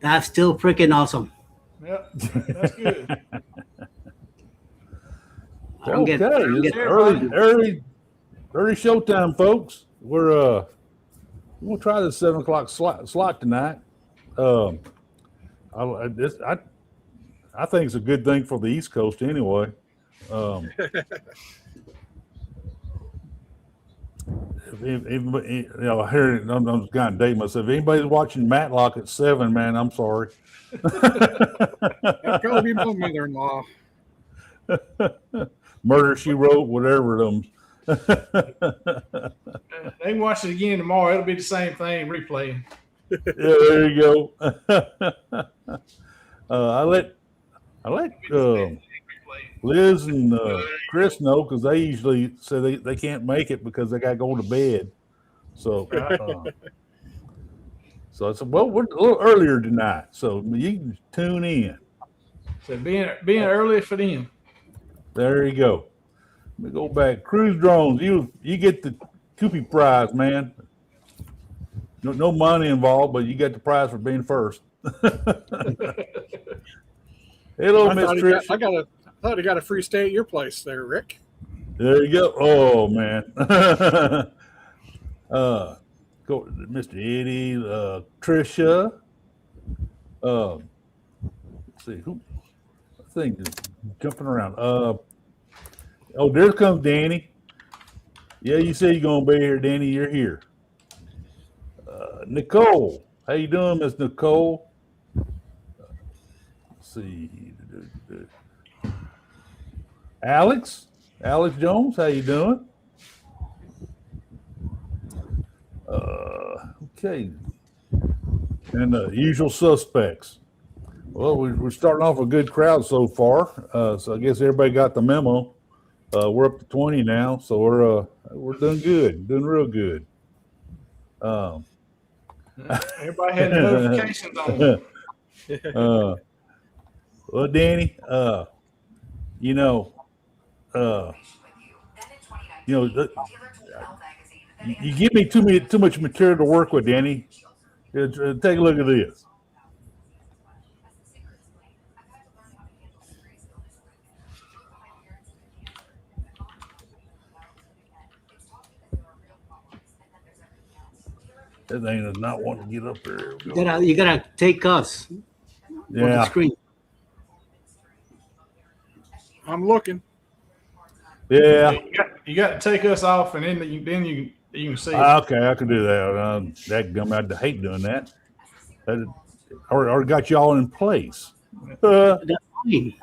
That's still freaking awesome. Yep, that's good. I don't get. It's early showtime, folks. We're gonna try the 7 o'clock slot tonight. I think it's a good thing for the East Coast anyway. I hear it. I'm just kind of dating myself. If anybody's watching Matlock at 7, man, I'm sorry. That'd probably be my mother-in-law. Murder, She Wrote, whatever them. They can watch it again tomorrow. It'll be the same thing replaying. Yeah, there you go. I let Liz and Chris know because they usually say they can't make it because they got to go to bed. So, so I said, well, we're a little earlier tonight, so you can tune in. So being early for them. There you go. Let me go back. Cruise drones, you get the Koopy prize, man. No money involved, but you get the prize for being first. Hello, Miss Trish. I thought he got a free stay at your place there, Rick. There you go. Oh man. Go Mr. Eddie, Trisha. Let's see who I think is jumping around. Oh, there comes Danny. Yeah, you say you're gonna be here, Danny. You're here. Nicole, how you doing, Miss Nicole? Let's see. Alex Jones, how you doing? Okay. And the usual suspects. Well, we're starting off a good crowd so far. So I guess everybody got the memo. We're up to 20 now, so we're doing good, doing real good. Everybody had the notifications on. Well, Danny, you give me too much material to work with, Danny. Take a look at this. That thing does not want to get up there. You gotta take us. Yeah. On the screen. I'm looking. Yeah. You got to take us off, and then you can see. Okay, I can do that. I'd hate doing that. Or got y'all in place. That's fine.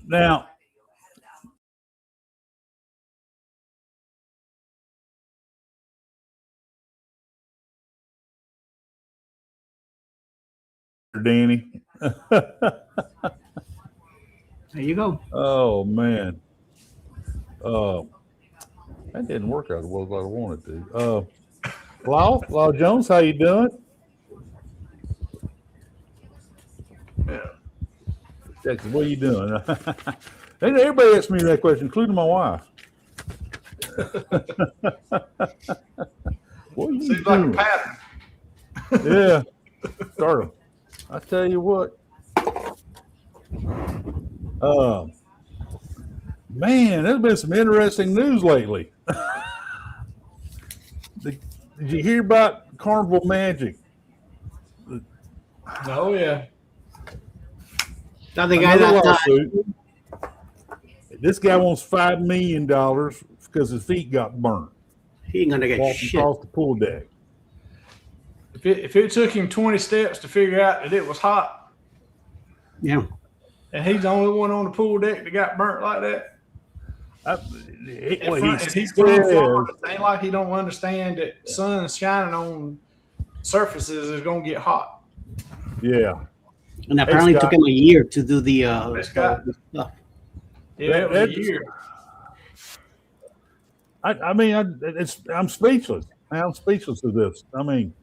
Now, Danny. There you go. Oh man. That didn't work out as well as I wanted to. Law Jones, how you doing? Yeah. Texas, what are you doing? Everybody asks me that question, including my wife. What are you Seems doing? like a pattern. Yeah, start them. I tell you what. Man, there's been some interesting news lately. Did you hear about Carnival Magic? Oh yeah. Now the guy Another that lawsuit. This guy wants $5 million because his feet got burnt he ain't gonna get walking shit. across the pool deck. If it took him 20 steps to figure out that it was hot, Yeah. And he's the only one on the pool deck that got burnt like that. And he's from Florida. It ain't like he don't understand that sun shining on surfaces is gonna get hot. Yeah. And apparently it took him a year to do the Scott. stuff. Yeah, it was a year. I mean, I'm speechless. I'm speechless to this. I mean,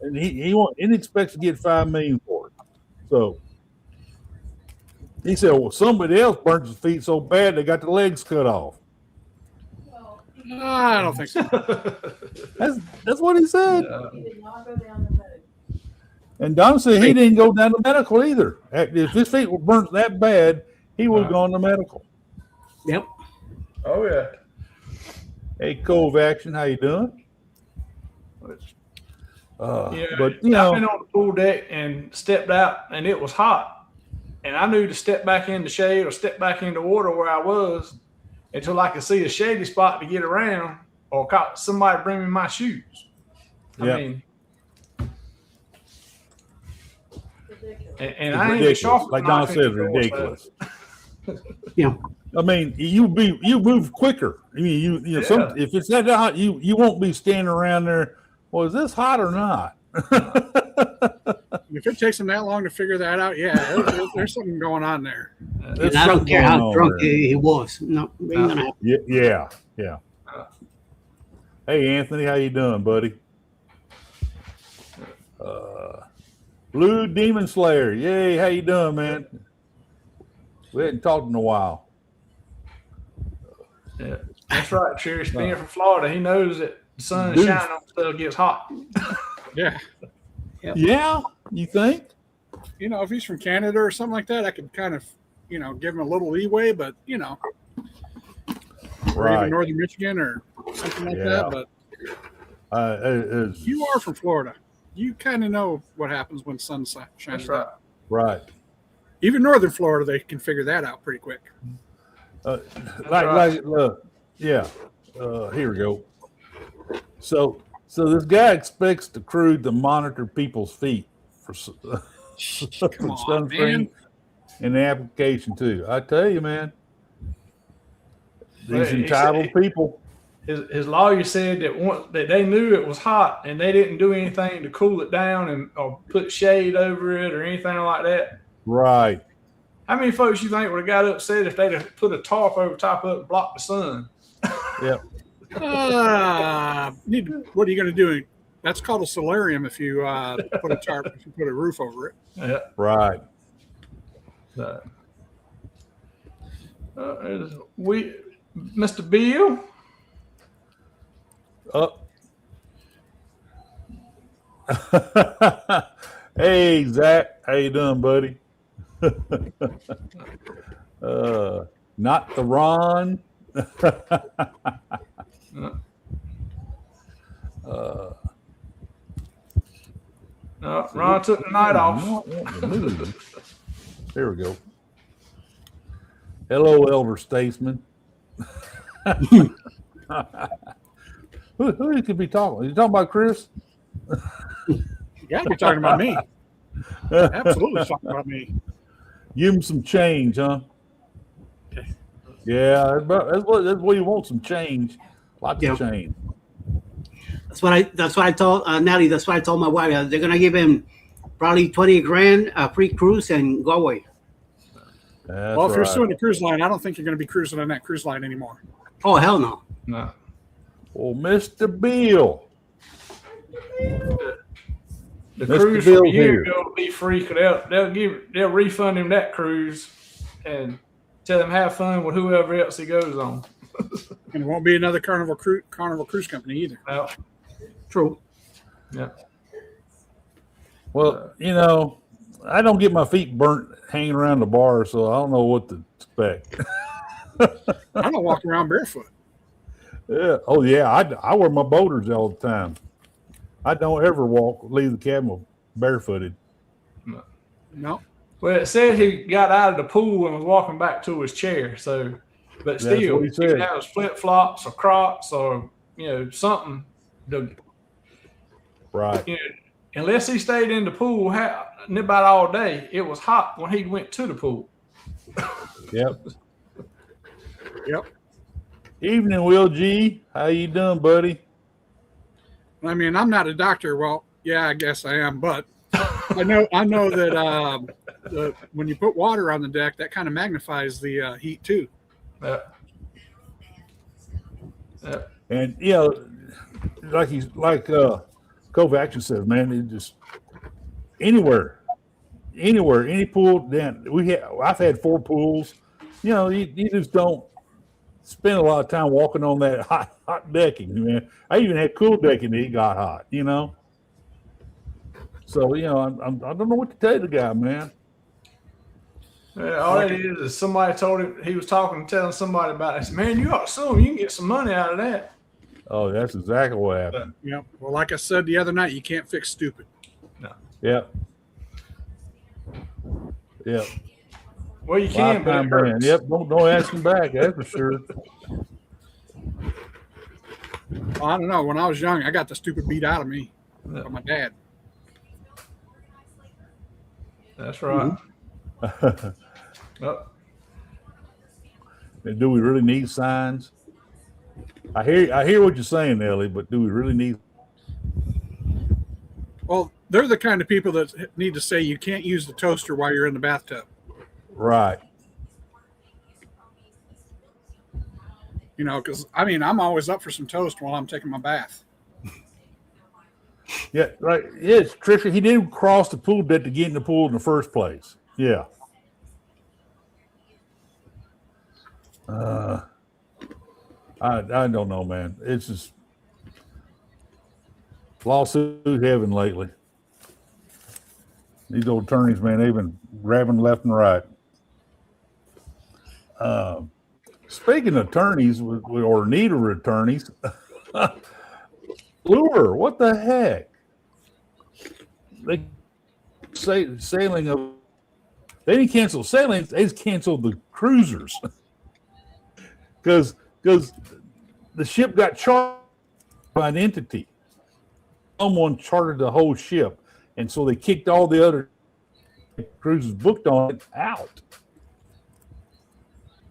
and he expects to get $5 million for it. So he said, well, somebody else burnt his feet so bad they got the legs cut off. I don't think so. That's what he said. He did not go down the road. And Don said he didn't go down to medical either. If his feet were burnt that bad, he would have gone to medical. Yep. Oh yeah. Hey, Cove Action, how you doing? Yeah, But I've been on the pool deck and stepped out, and it was hot, and I knew to step back in the shade or step back in the water where I was until I could see a shady spot to get around or caught somebody bring me my shoes. I mean, and I ain't ridiculous. sharp Like enough Don said, anymore, ridiculous. Yeah. I mean, you move quicker. I mean, you know, if it's that hot, you won't be standing around there. Well, is this hot or not? If it takes him that long to figure that out, yeah, there's something going on there. And I don't care how drunk he was. No, it ain't gonna happen. Yeah. Hey, Anthony, how you doing, buddy? Blue Demon Slayer, yay! How you doing, man? We hadn't talked in a while. Yeah, that's right. Cherish being from Florida, he knows that the sun is shining on stuff gets hot. Yeah. Yeah, you think? You know, if he's from Canada or something like that, I could kind of, give him a little leeway, but, or even northern Michigan or something like that. But you are from Florida. You kind of know what happens when sun shines. That's right. Right. Even northern Florida, they can figure that out pretty quick. Here we go. So this guy expects the crew to monitor people's feet for sunscreen and the application too. I tell you, man, these entitled people. His lawyer said that they knew it was hot and they didn't do anything to cool it down or put shade over it or anything like that. Right. How many folks you think would have got upset if they'd have put a tarp over top of it and blocked the sun? Yep. What are you going to do? That's called a solarium if you put a tarp, if you put a roof over it. Yeah. Right. Mr. Bill. Hey, Zach, how you doing, buddy? Not the Ron. No, Ron took the night off. There we go. Hello, Elder Statesman. Who could be talking? You talking about Chris? You got to be talking about me. Absolutely talking about me. Give him some change, huh? Okay. Yeah, that's what you want, some change. Lots of change. That's what I told Natalie. That's what I told my wife. They're gonna give him probably 20 grand, a free cruise, and go away. Well, if you're suing a cruise line, I don't think you're going to be cruising on that cruise line anymore. Oh, hell no. No. Well, Mr. Bill. The cruise from a year ago will be free because they'll refund him that cruise and tell him have fun with whoever else he goes on. And it won't be another Carnival Cruise Company either. No. True. Yeah. Well, I don't get my feet burnt hanging around the bar, so I don't know what to expect. I don't walk around barefoot. Yeah. Oh, yeah. I wear my boaters all the time. I don't ever leave the cabin barefooted. No. Well, it said he got out of the pool and was walking back to his chair. So, but still, he could have his flip flops or Crocs or something. Right. unless he stayed in the pool about all day, it was hot when he went to the pool. Yep. Yep. Evening, Will G. How you doing, buddy? I mean, I'm not a doctor. Well, yeah, I guess I am, but I know that when you put water on the deck, that kind of magnifies the heat too. Yeah. And like Kovac says, man, it just anywhere, any pool. Then I've had 4 pools. You just don't spend a lot of time walking on that hot decking, man. I even had cool decking that it got hot. So I don't know what to tell the guy, man. Yeah, all it is somebody told him he was telling somebody about it. I said, man, you ought to sue him. You can get some money out of that. Oh, that's exactly what happened. Yeah. Well, like I said the other night, you can't fix stupid. No. Yeah. Yeah. Well, you can, but it hurts. Yep. Don't ask him back. That's for sure. Well, I don't know. When I was young, I got the stupid beat out of me by my dad. That's right. Oh. And do we really need signs? I hear what you're saying, Ellie, but do we really need? Well, they're the kind of people that need to say you can't use the toaster while you're in the bathtub. Right. Because I'm always up for some toast while I'm taking my bath. Yeah, right. Yes, Trisha, he didn't cross the pool deck to get in the pool in the first place. Yeah. I don't know, man. It's just lawsuit heaven lately. These old attorneys, man, they've been grabbing left and right. Speaking of attorneys or need of attorneys, Lure, what the heck? They sailing of. They didn't cancel sailing. They just canceled the cruisers because the ship got chartered by an entity. Someone chartered the whole ship, and so they kicked all the other cruises booked on it out.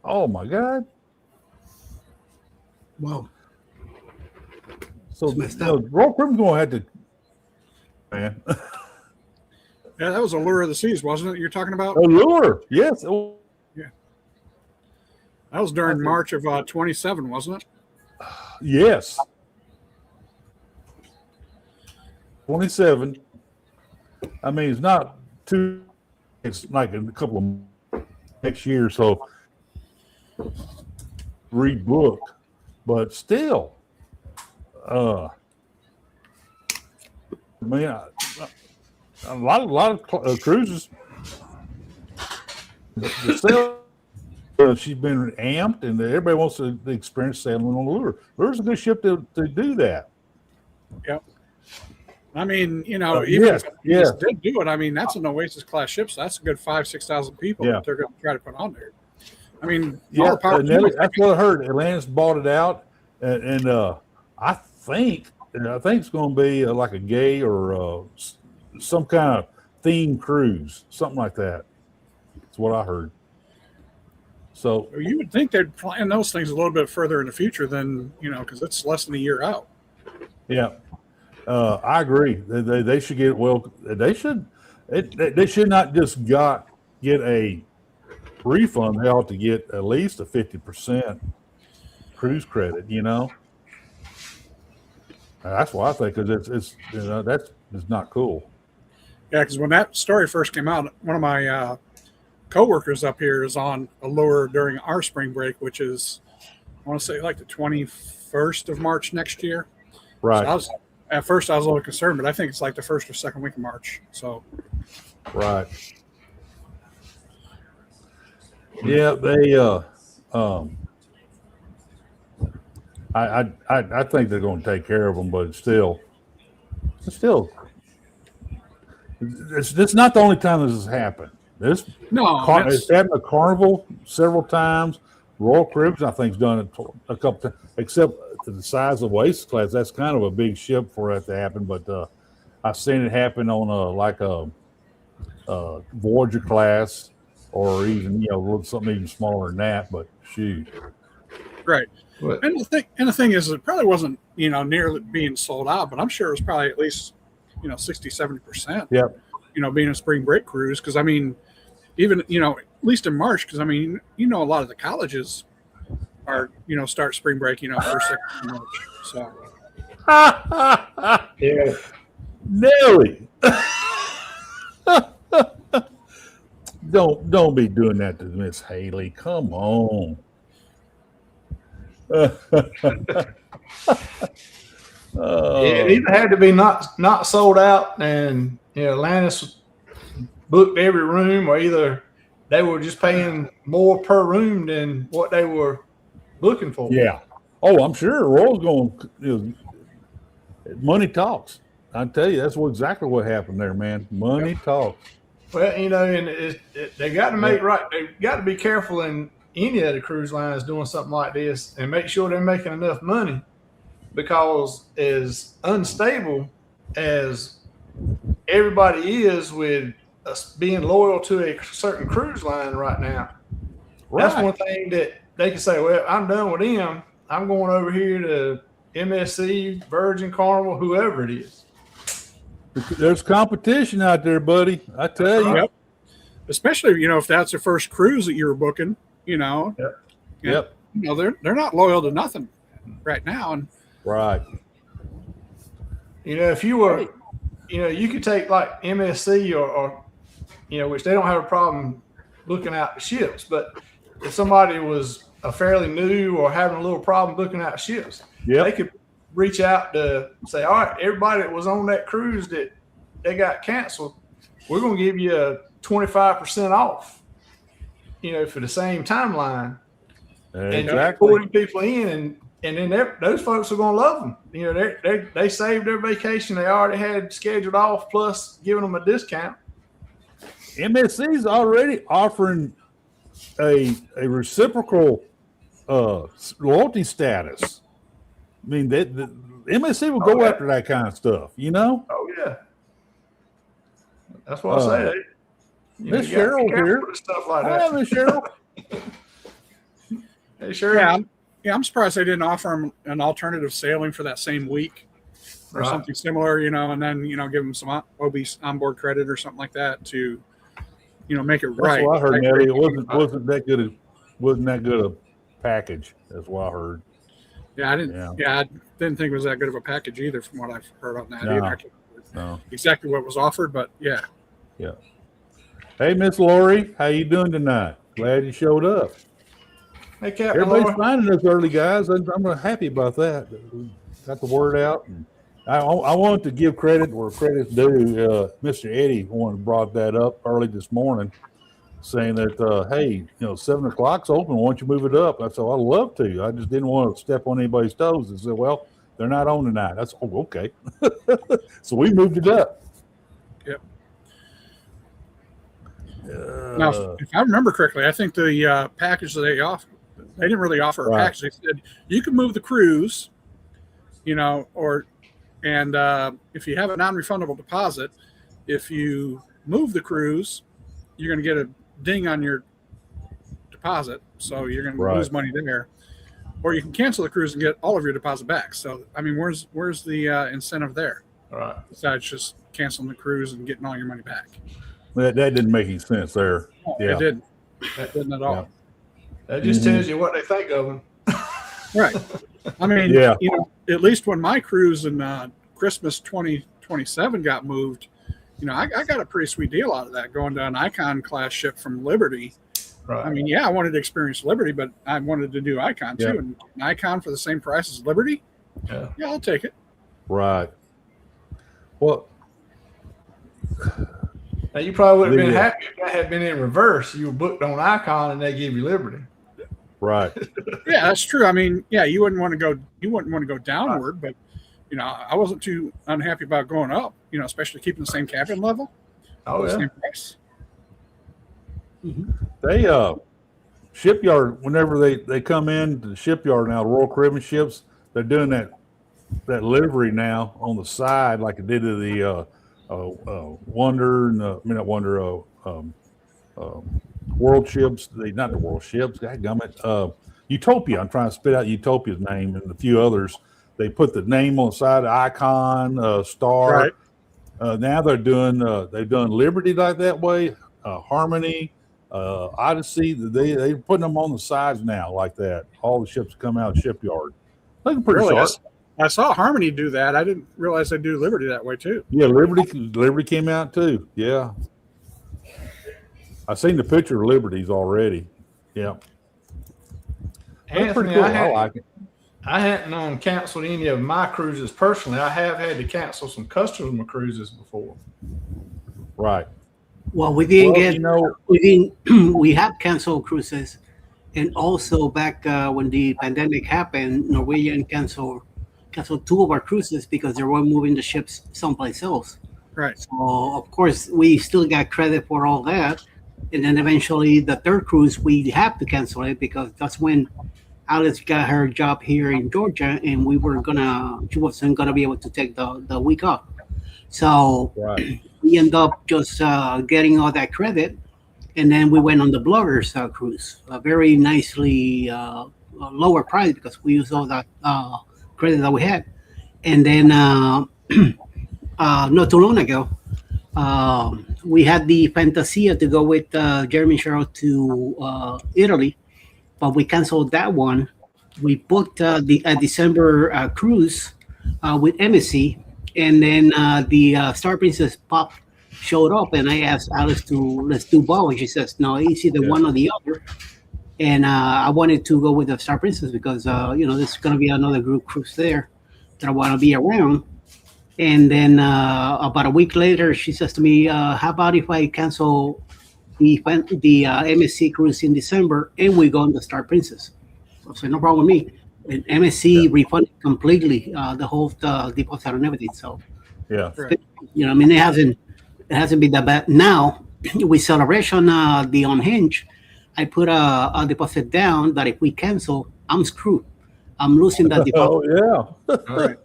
Oh my God! Wow. So Messed up. Royal Caribbean's going to have to, man. Yeah, that was Allure of the Seas, wasn't it? You're talking about? Allure, yes. Oh, That was during March of 27, wasn't it? yes. 27. I mean, it's not too. It's like a couple of next year, so rebook, but still. A lot of cruises. The sail, she's been amped, and everybody wants to experience sailing on the Lure. Lure's a good ship to do that. Yep. I mean, even yes, if they did do it, that's an Oasis class ship, so that's a good 5,000-6,000 people that they're going to try to put on there. All power to them. That's what I heard. Atlantis bought it out, and I think it's going to be like a gay or some kind of theme cruise, something like that. That's what I heard. So You would think they'd plan those things a little bit further in the future than, because it's less than a year out. yeah, I agree. They should get They should not just get a refund. They ought to get at least a 50% cruise credit. That's what I think, because it's that's not cool. Yeah, because when that story first came out, one of my coworkers up here is on Allure during our spring break, which is, I want to say, like the 21st of March next year. Right. So at first I was a little concerned, but I think it's like the first or second week of March. So. Right. Yeah, they. I think they're going to take care of them, but still, it's not the only time this has happened. It's happened at Carnival several times. Royal Caribbean, I think, has done it a couple times, except to the size of Oasis class. That's kind of a big ship for it to happen. But I've seen it happen on a Voyager class, or even something even smaller than that. But shoot, Right. But And the thing is, it probably wasn't, nearly being sold out, but I'm sure it was probably at least, 60, 70%, Yep. Being a spring break cruise. Cause I mean, even, at least in March, cause I mean, a lot of the colleges are, start spring break, first, second of March. So, yeah, Nelly, don't be doing that to Miss Haley. Come on. it either had to be not sold out, and Atlantis booked every room, or either they were just paying more per room than what they were looking for. Yeah. Oh, I'm sure Royal's going. Money talks. I tell you, that's exactly what happened there, man. Money talks. Well, and they got to make right. They got to be careful in any of the cruise lines doing something like this, and make sure they're making enough money, because as unstable as everybody is with us being loyal to a certain cruise line right now, that's one thing that they can say, well, I'm done with them. I'm going over here to MSC, Virgin, Carnival, whoever it is. There's competition out there, buddy. I tell you. yep. Especially, if that's the first cruise that you were booking, Yep. they're not loyal to nothing right now. And Right. If you were, you could take like MSC or which they don't have a problem looking out the ships. But if somebody was a fairly new or having a little problem booking out ships, Yep. they could reach out to say, all right, everybody that was on that cruise that they got canceled, we're going to give you a 25% off, for the same timeline. And Exactly. pulling people in, and then those folks are going to love them. They saved their vacation. They already had scheduled off, plus giving them a discount. MSC's already offering a reciprocal loyalty status. I mean, the MSC will go after that kind of stuff, Oh yeah, that's what I say. Miss You gotta be Cheryl careful here. with stuff like Hi, that. Miss Cheryl. Hey, sure. I'm surprised they didn't offer them an alternative sailing for that same week or Right. something similar, and then, give them some OB onboard credit or something like that to, make it That's right. what I heard, Like, Nelly. It wasn't that good. Wasn't that good a package? That's what I heard. Yeah, I didn't. Yeah. Yeah, I didn't think it was that good of a package either, from what I've heard on that. No. Either. I can't remember No. exactly what was offered, but yeah. Hey, Miss Lori, how you doing tonight? Glad you showed up. Hey, Captain Everybody's Laura. finding us early, guys. I'm happy about that. We got the word out. And I wanted to give credit where credit's due. Mr. Eddie brought that up early this morning, saying that, hey, 7 o'clock's open. Why don't you move it up? I said, I'd love to. I just didn't want to step on anybody's toes. I said, well, they're not on tonight. That's okay. So we moved it up. Yep. Now, if I remember correctly, I think the package that they offered, they didn't really offer a Right. package. They said you can move the cruise, and if you have a non-refundable deposit, if you move the cruise, you're going to get a ding on your deposit, so you're going to Right. lose money there. Or you can cancel the cruise and get all of your deposit back. So, I mean, where's the incentive there All right. besides just canceling the cruise and getting all your money back? That didn't make any sense there. Yeah. It didn't. It didn't at all. That just tells you what they think of them. Right. I mean, Yeah. at least when my cruise in Christmas 2027 got moved, I got a pretty sweet deal out of that going to an Icon class ship from Liberty. Right. I mean, yeah, I wanted to experience Liberty, but I wanted to do Icon too. Yeah. And an Icon for the same price as Liberty? Yeah. Yeah, I'll take it. Right. Well, Now you probably would have been Yeah. happy if that had been in reverse. You were booked on Icon and they give you Liberty. right. Yeah, that's true. I mean, yeah, you wouldn't want to go downward, but I wasn't too unhappy about going up, especially keeping the same cabin level. Oh yeah. Same price. They shipyard, whenever they come in to the shipyard now, Royal Caribbean ships, they're doing that livery now on the side like they did to the Wonder, no, I mean not Wonder, World Ships. Not the World Ships. Godgummit. Utopia. I'm trying to spit out Utopia's name and a few others. They put the name on the side, icon, star. Right. Now they've done Liberty like that way, Harmony, Odyssey. They're putting them on the sides now like that. All the ships come out of the shipyard. Looking pretty Really? sharp. I saw Harmony do that. I didn't realize they do Liberty that way too. Yeah, Liberty came out too. Yeah, I've seen the picture of Liberties already. Yeah, that's pretty Anthony, cool. I like it. I hadn't canceled any of my cruises personally. I have had to cancel some customer cruises before. Right. Well, we didn't Well, get, you know, we didn't, we have canceled cruises. And also back when the pandemic happened, Norwegian canceled two of our cruises because they were moving the ships someplace else. Right. So of course we still got credit for all that. And then eventually the third cruise, we have to cancel it because that's when Alice got her job here in Georgia and she wasn't gonna be able to take the week off. So right. we end up just getting all that credit, and then we went on the Bloggers cruise, a very nicely lower price because we used all that credit that we had. And then not too long ago, we had the Fantasia to go with Jeremy Sherrill to Italy, but we canceled that one. We booked a December cruise with MSC, and then the Star Princess Pop showed up, and I asked Alice let's do both, and she says no, it's either one or the other. And I wanted to go with the Star Princess because there's going to be another group cruise there that I want to be around. And then about a week later, she says to me, "How about if I cancel the MSC cruise in December and we go on the Star Princess?" So I said, "No problem with me." And MSC refunded completely the whole deposit and everything. So Yeah. Right. I mean, it hasn't been that bad. Now with Celebration, the Unhinged, I put a deposit down that if we cancel, I'm screwed. I'm losing that deposit. Oh yeah. All right.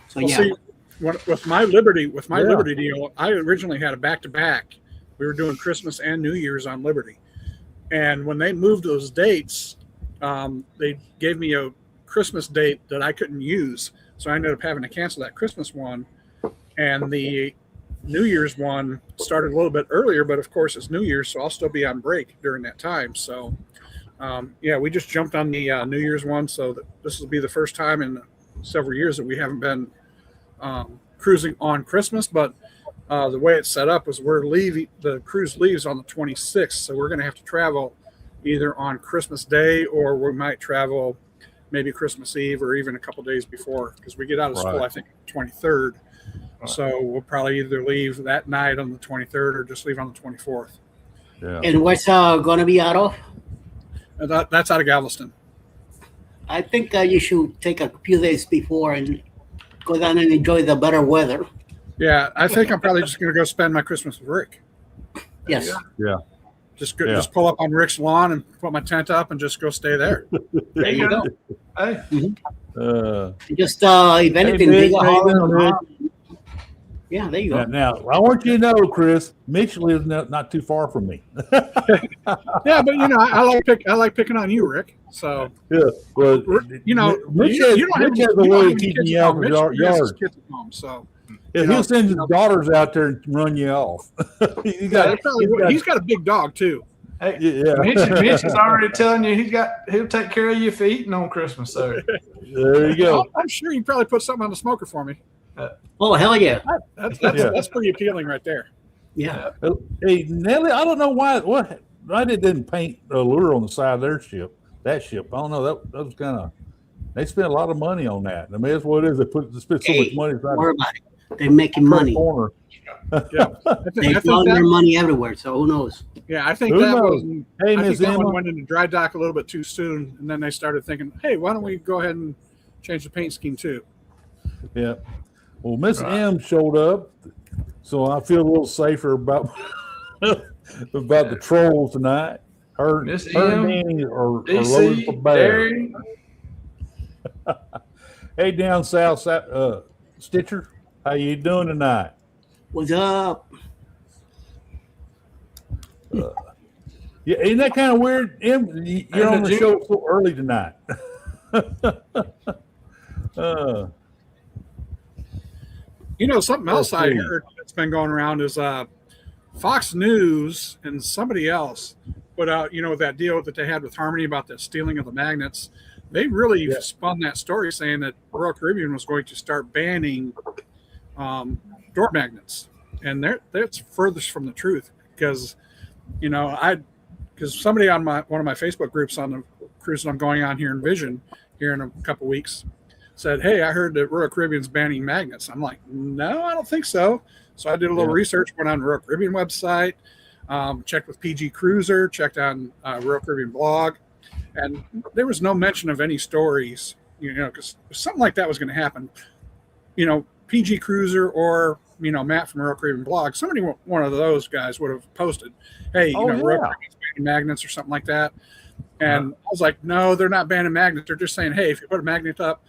So Well, yeah. see, with my Liberty Yeah. Liberty deal, I originally had a back-to-back. We were doing Christmas and New Year's on Liberty, and when they moved those dates, they gave me a Christmas date that I couldn't use, so I ended up having to cancel that Christmas one, and the New Year's one started a little bit earlier, but of course it's New Year's, so I'll still be on break during that time. So, we just jumped on the New Year's one, so that this will be the first time in several years that we haven't been cruising on Christmas. But the way it's set up is the cruise leaves on the 26th, so we're going to have to travel either on Christmas Day or we might travel maybe Christmas Eve or even a couple days before because we get out of school, Right. I think, 23rd. So we'll probably either leave that night on the 23rd or just leave on the 24th. Yeah. And where's going to be out of? And that's out of Galveston. I think you should take a few days before and go down and enjoy the better weather. Yeah, I think I'm probably just going to go spend my Christmas with Rick. Yes. Yeah. Just pull up on Rick's lawn and put my tent up and just go stay there. There you go. Hey, Just if anything, Nick, dig a how you hole in the doing, Nick? ground. Yeah, there you go. Now, I want you to know, Chris, Mitch lives not too far from me. Yeah, but I like picking on you, Rick. So Yeah. Well, Mitch you don't have Mitch a has way of any keeping kids you at out home. of Mitch your has his yard. kids at home, so Yeah, he'll send his daughters out there and run you off. he's got a big dog too. hey, Yeah. Mitch is already telling you he'll take care of you for eating on Christmas. So There you go. I'm sure you probably put something on the smoker for me. Oh, hell yeah. That's pretty appealing right there. Yeah. Hey, Nelly, I don't know why they didn't paint a lure on the side of their ship. That ship, I don't know. That was kind of. They spent a lot of money on that. I mean, that's what it is. They spent so much money Don't trying worry about it. They're making money. corner. Yeah, They found their money everywhere, so who knows? I think Who that knows? was. Hey, I think Miss that Emma. one went into dry dock a little bit too soon, and then they started thinking, "Hey, why don't we go ahead and change the paint scheme too?" Yeah. Well, Miss M showed up, so I feel a little safer about about the trolls tonight. Her Miss and M, Danny are loaded for DC, bear. Derry. Hey, down south, Stitcher, how you doing tonight? What's up? Yeah, ain't that kind of weird? You're on the show so early tonight. Something else I Okay. heard that's been going around is Fox News and somebody else put out, that deal that they had with Harmony about the stealing of the magnets. They really Yeah. spun that story saying that Royal Caribbean was going to start banning door magnets, and that's furthest from the truth because, because somebody on one of my Facebook groups on the cruise that I'm going on here in Vision here in a couple weeks said, "Hey, I heard that Royal Caribbean's banning magnets." I'm like, "No, I don't think so." So I did a little research, went on the Royal Caribbean website, checked with PG Cruiser, checked on Royal Caribbean blog, and there was no mention of any stories, because something like that was going to happen. PG Cruiser or, Matt from Royal Caribbean blog, somebody, one of those guys would have posted, "Hey, Royal Caribbean's banning magnets," or something like that. And I was like, "No, they're not banning magnets. They're just saying, hey, if you put a magnet up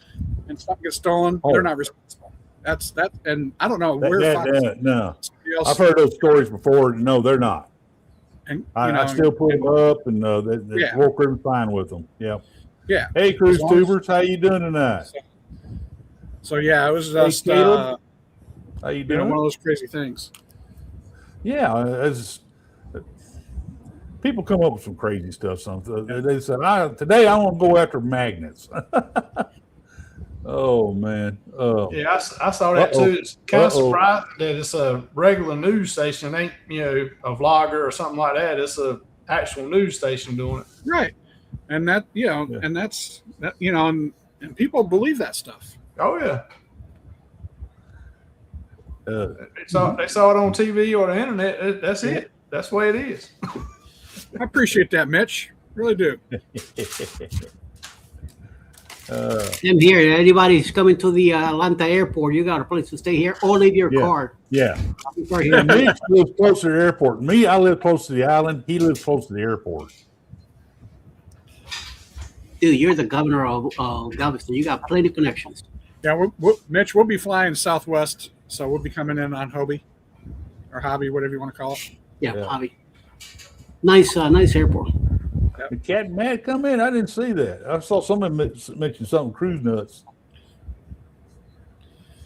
and something gets stolen, they're not responsible." That's that. And I don't know where No, I've heard those stories before. No, they're not. And, I still put them up, and the Royal Caribbean fine with them. Yeah. Yeah. Hey, cruise tubers, how you doing tonight? So yeah, it was just Caleb, how you doing? one of those crazy things. Yeah, people come up with some crazy stuff. They said, "Today I want to go after magnets." Oh man. Yeah, I saw that too. It's kind of surprised that it's a regular news station. It ain't, a vlogger or something like that. It's a actual news station doing it. Right. And that, and that's that, and people believe that stuff. Oh yeah. They saw it on TV or the internet. That's it. That's the way it is. I appreciate that, Mitch. Really do. Same here. Anybody's coming to the Atlanta airport, you got a place to stay here or leave your car. Yeah. Right here. Mitch lives close to the airport. Me, I live close to the island. He lives close to the airport. Dude, you're the governor of Galveston. You got plenty of connections. Yeah, Mitch, we'll be flying Southwest, so we'll be coming in on Hobie or Hobby, whatever you want to call it. Yeah, Bobby. Nice airport. The Cat Matt come in. I didn't see that. I saw somebody mention something cruise nuts.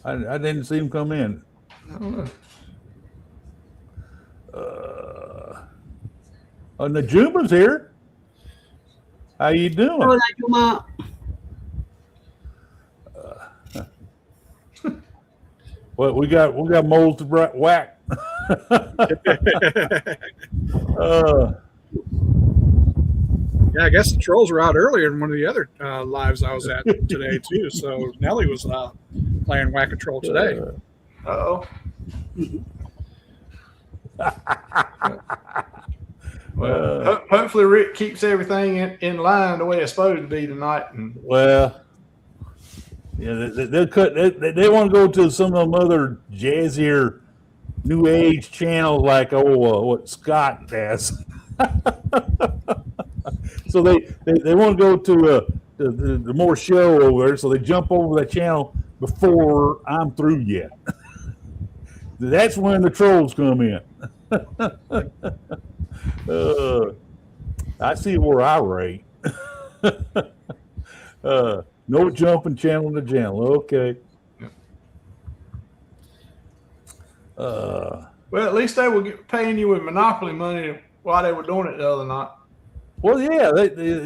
I didn't see him come in. I don't know. Najuma's here. How you doing? Hola, Yuma. Well, we got moles to whack. Yeah, I guess the trolls were out earlier in one of the other lives I was at today too. So Nelly was playing Whack a Troll today. Uh-oh. Well, hopefully Rick keeps everything in line the way it's supposed to be tonight. And Well, yeah, they'll cut. They want to go to some of them other jazzier, new age channels like what Scott has. So they want to go to the more show over there. So they jump over that channel before I'm through yet. That's when the trolls come in. I see where I rate. No jumping channel to channel. Okay. well, at least they were paying you with Monopoly money while they were doing it the other night. Well, yeah. They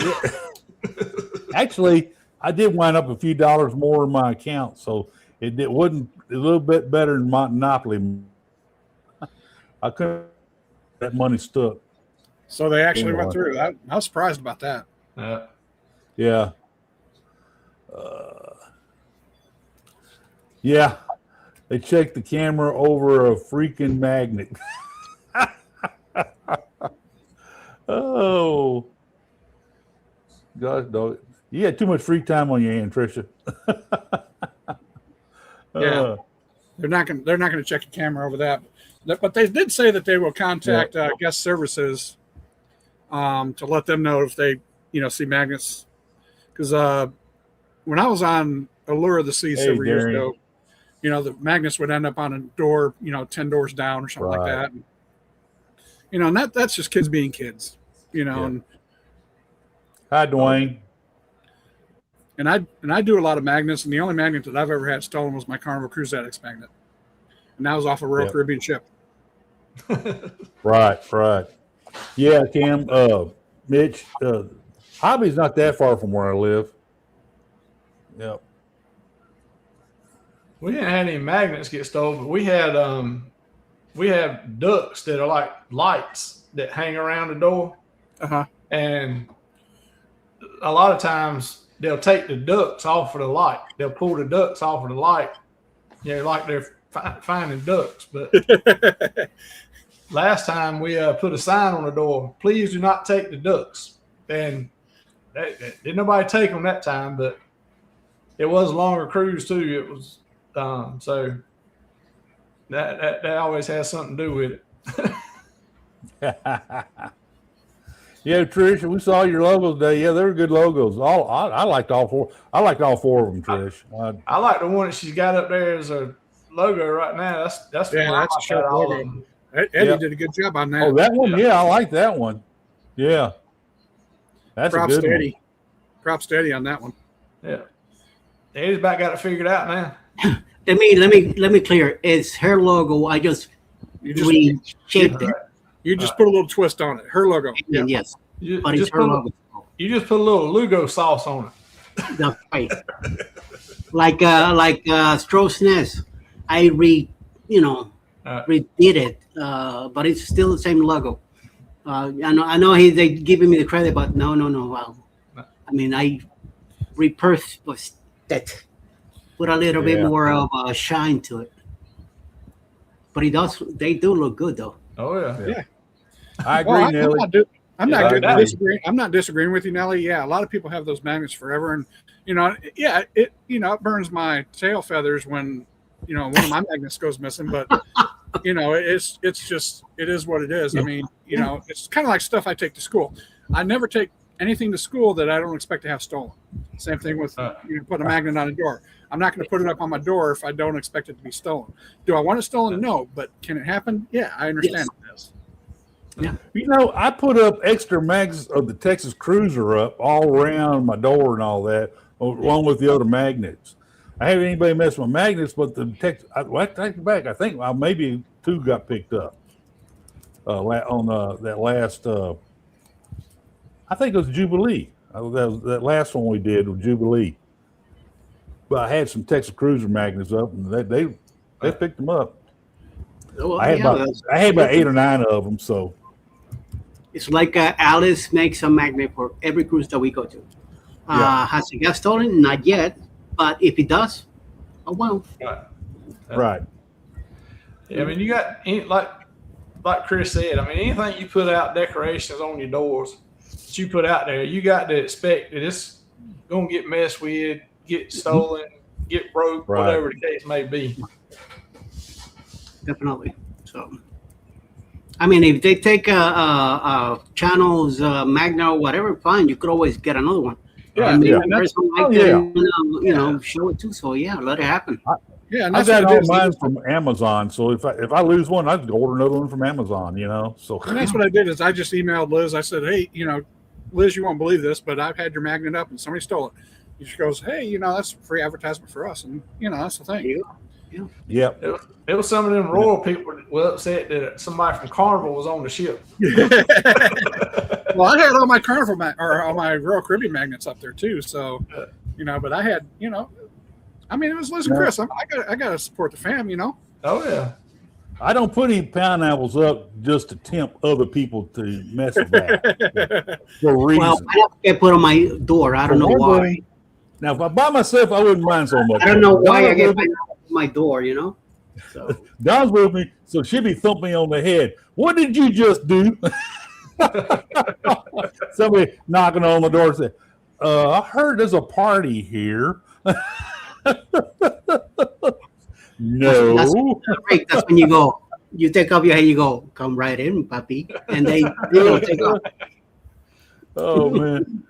actually, I did wind up a few dollars more in my account, so it wasn't a little bit better than Monopoly. I couldn't. That money stuck. So they actually went through. I was surprised about that. Yeah. Yeah. They checked the camera over a freaking magnet. Oh. Gosh, dog. You had too much free time on your hand, Tricia. Yeah. They're not gonna check the camera over that. But they did say that they will contact guest services to let them know if they, see magnets. Because when I was on Allure of the Sea several years ago, the magnets would end up on a door, 10 doors down or something like Right. that. And that's just kids being kids, Yeah. and Hi, Dwayne. And I do a lot of magnets, and the only magnet that I've ever had stolen was my Carnival Cruise Addicts magnet, and that was off a Royal Yep. Caribbean ship. Right. Yeah, Cam, Mitch, Hobby's not that far from where I live. Yep. We didn't have any magnets get stolen, but we have ducks that are like lights that hang around the door, and a lot of times they'll take the ducks off of the light. They'll pull the ducks off of the light, like they're finding ducks. But last time we put a sign on the door: "Please do not take the ducks." And didn't nobody take them that time, but it was a longer cruise too. It was so that always has something to do with it. Yeah, Trish, we saw your logos today. Yeah, they were good logos. I liked all four. I liked all four of them, Trish. I like the one that she's got up there as a logo right now. That's the Yeah, one I that's a like sharp out of all logo. of them. Eddie Yep. did a good job on that. Oh, that one? Yeah, I like that one. Yeah. That's Props a good to one. Eddie. Props to Eddie on that one. Yeah, Eddie's about got it figured out now. Let me clear. It's her logo. I just You just reshaped it. put a little twist on it. Her logo. Yeah. And yes, You but it's just her put, logo. you just put a little Lugo sauce on it. That's right. like Stroh's Nest. I redid it, but it's still the same logo. I know they giving me the credit, but no. Well, I mean, I repurposed it, put a little bit Yeah. more of a shine to it. But they do look good though. Oh yeah. I agree, Well, Nelly. I'm Yeah, not I good- agree. disagreeing. I'm not disagreeing with you, Nelly. Yeah, a lot of people have those magnets forever, and it burns my tail feathers when one of my magnets goes missing. But it's just it is what it is. I mean, it's kind of like stuff I take to school. I never take anything to school that I don't expect to have stolen. Same thing with putting a magnet on a door. I'm not going to put it up on my door if I don't expect it to be stolen. Do I want it stolen? No, but can it happen? Yeah, I understand this. I put up extra mags of the Texas Cruiser up all around my door and all that, along with the other magnets. I haven't anybody mess with magnets, but the Texas. I take it back. I think maybe two got picked up on that last. I think it was Jubilee. That last one we did was Jubilee. But I had some Texas Cruiser magnets up, and they picked them up. Well, I had about 8 or 9 of them. So it's like Alice makes a magnet for every cruise that we go to. Has it got stolen? Not yet, but if it does, oh well. right. Yeah, I mean, you got like Chris said. I mean, anything you put out decorations on your doors that you put out there, you got to expect that it's gonna get messed with, get stolen, get broke, Right. whatever the case may be. Definitely. So, I mean, if they take channels, Magna, or whatever, fine. You could always get another one. Yeah, And maybe yeah. the person like Oh, that, show it too. So yeah, let it happen. Yeah, and I that's got what all it is. mine from Amazon, so if I lose one, I can order another one from Amazon. So And that's what I did is I just emailed Liz. I said, hey, Liz, you won't believe this, but I've had your magnet up and somebody stole it. She goes, hey, that's free advertisement for us. And, that's the thing. Yep. It was some of them royal people that were upset that somebody from Carnival was on the ship. Well, I had all my Carnival all my Royal Caribbean magnets up there too. So, but I had, I mean, it was Liz and Chris. I got to support the fam, Oh yeah. I don't put any pineapples up just to tempt other people to mess with that for a reason. Well, I have to get put on my door. I don't know why. Now, if I by myself, I wouldn't mind so much. I don't know why I Don's get with me- my door. So Don's with me, so she'll be thumping me on the head. What did you just do? Somebody knocking on the door and say, I heard there's a party here. No. that's great. That's when you go. You take off your head. You go. Come right in, puppy. And they take off. Oh man.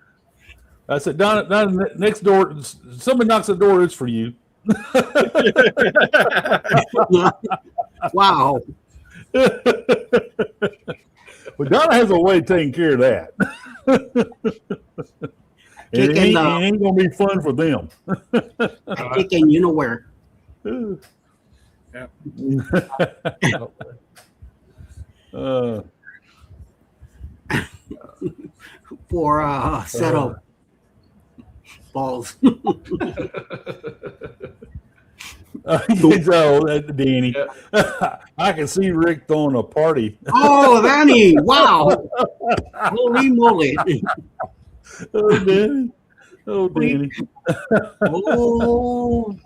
I said, Don, next door, somebody knocks on the door, it's for you. Wow. But Donna has a way of taking care of that. And it ain't gonna be fun for them. Chicken, you know where. Yeah. For a set of balls. So, Danny, I can see Rick throwing a party. Oh, Danny! Wow! Holy moly! Oh, Danny. Oh, Danny. Oh,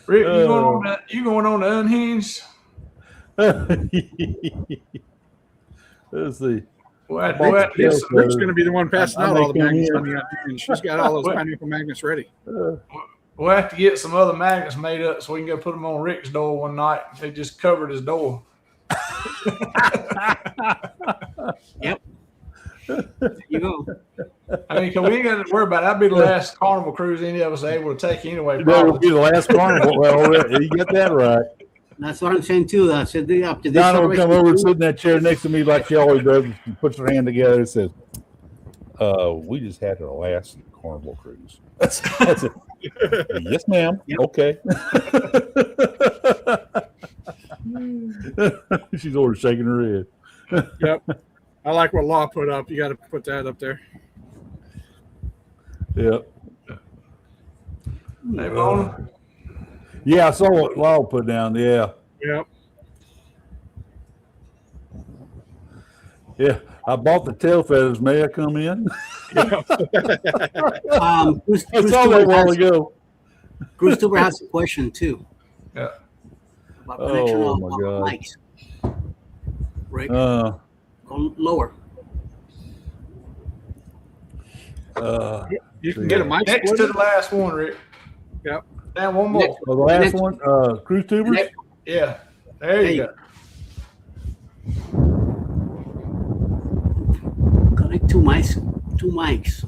Rick, you going on the Unhinged? Let's see. We'll have to get some, Rick's going to be the one passing out all the I may magnets come on the end. She's got all those pineapple magnets ready. we'll have to get some other magnets made up so we can go put them on Rick's door one night. They just covered his door. yep. There you go. I mean, 'cause we ain't got to worry about it. That'd be the last Carnival cruise any of us are able to take anyway. That will Probably. be the last carnival. Well, you got that right. That's what I'm saying too. I said after this. Donna will come celebration- over and sit in that chair next to me like she always does. She puts her hand together and says, we just had our last carnival cruise. That's it. Yes, ma'am. Yep. Okay. She's over shaking her head. Yep. I like what Law put up. You got to put that up there. Yep. Hey, Mona. Yeah, I saw what Law put down. Yeah. Yep. Yeah. I bought the tail feathers. May I come in? Bruce I saw that a while ago. Tuber has a question too. Yeah. About connection Oh, of my God. mics. Rick, Uh, go lower. You can get a mic Next to splitter. the last one, Rick. Yep. And one more. well, the last Next- one, cruise tubers. Next- Yeah. There you go. Connect two mics. Two mics.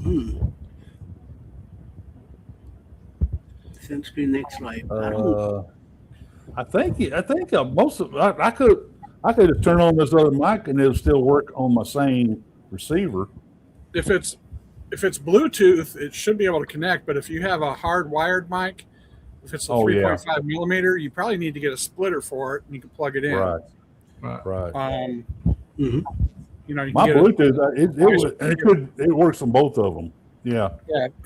Same screen, next slide. I don't. I think most of I could have turned on this other mic and it'll still work on my same receiver. If it's Bluetooth, it should be able to connect. But if you have a hardwired mic, if it's a Oh, yeah. 3.5 millimeter, you probably need to get a splitter for it, and you can plug it in. Right. Right. Mhm. You know, you My can get Bluetooth, it works on both of them. Yeah.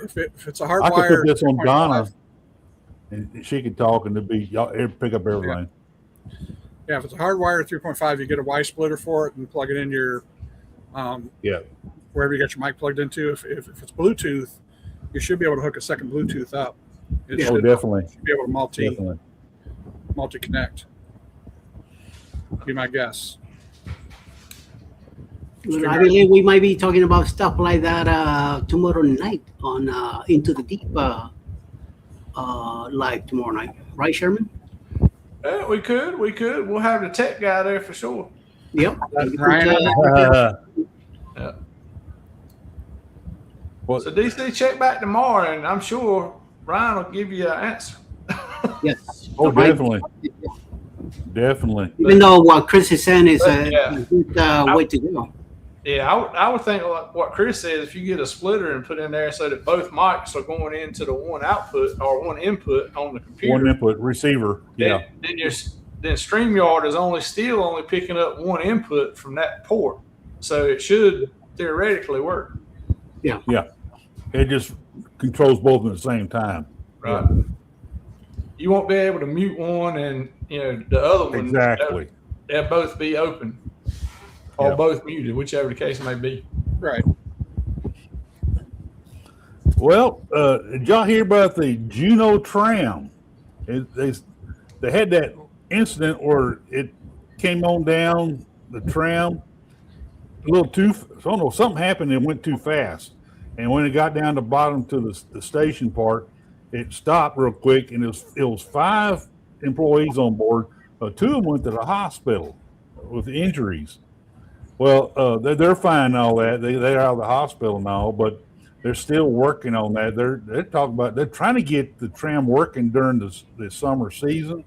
if it's a I could hardwired. put this on 3.5, Donna, and she could talk, and it'd pick up everything. Yeah, if it's a hardwired 3.5, you get a Y splitter for it and plug it into your Yeah. wherever you got your mic plugged into. If it's Bluetooth, you should be able to hook a second Bluetooth up. It Oh, should definitely, be able to definitely. multi connect. Be my guess. Well, I believe we might be talking about stuff like that tomorrow night on Into the Deep live tomorrow night, right, Sherman? Yeah, we could. We'll have the tech guy there for sure. Yep. Ryan, Yeah. Well, So DC, check back tomorrow, and I'm sure Ryan will give you an answer. Yes. oh, Right. definitely, definitely. Even though what Chris is saying is Yeah. a good way to go. Yeah, I would think like what Chris said. If you get a splitter and put in there so that both mics are going into the one output or one input on the computer, One input receiver. Yeah. then StreamYard is only picking up one input from that port, so it should theoretically work. It just controls both at the same time. Right. You won't be able to mute one and the other one. Exactly. They'll both be open or Yeah. both muted, whichever the case may be. right. Well, did y'all hear about the Juneau tram? They had that incident where it came on down the tram a little too. I don't know, something happened and it went too fast. And when it got down the bottom to the station part, it stopped real quick, and it was 5 employees on board. 2 of them went to the hospital with injuries. Well, they're fine and all that. They're out of the hospital and all, but they're still working on that. They're talking about they're trying to get the tram working during the summer season,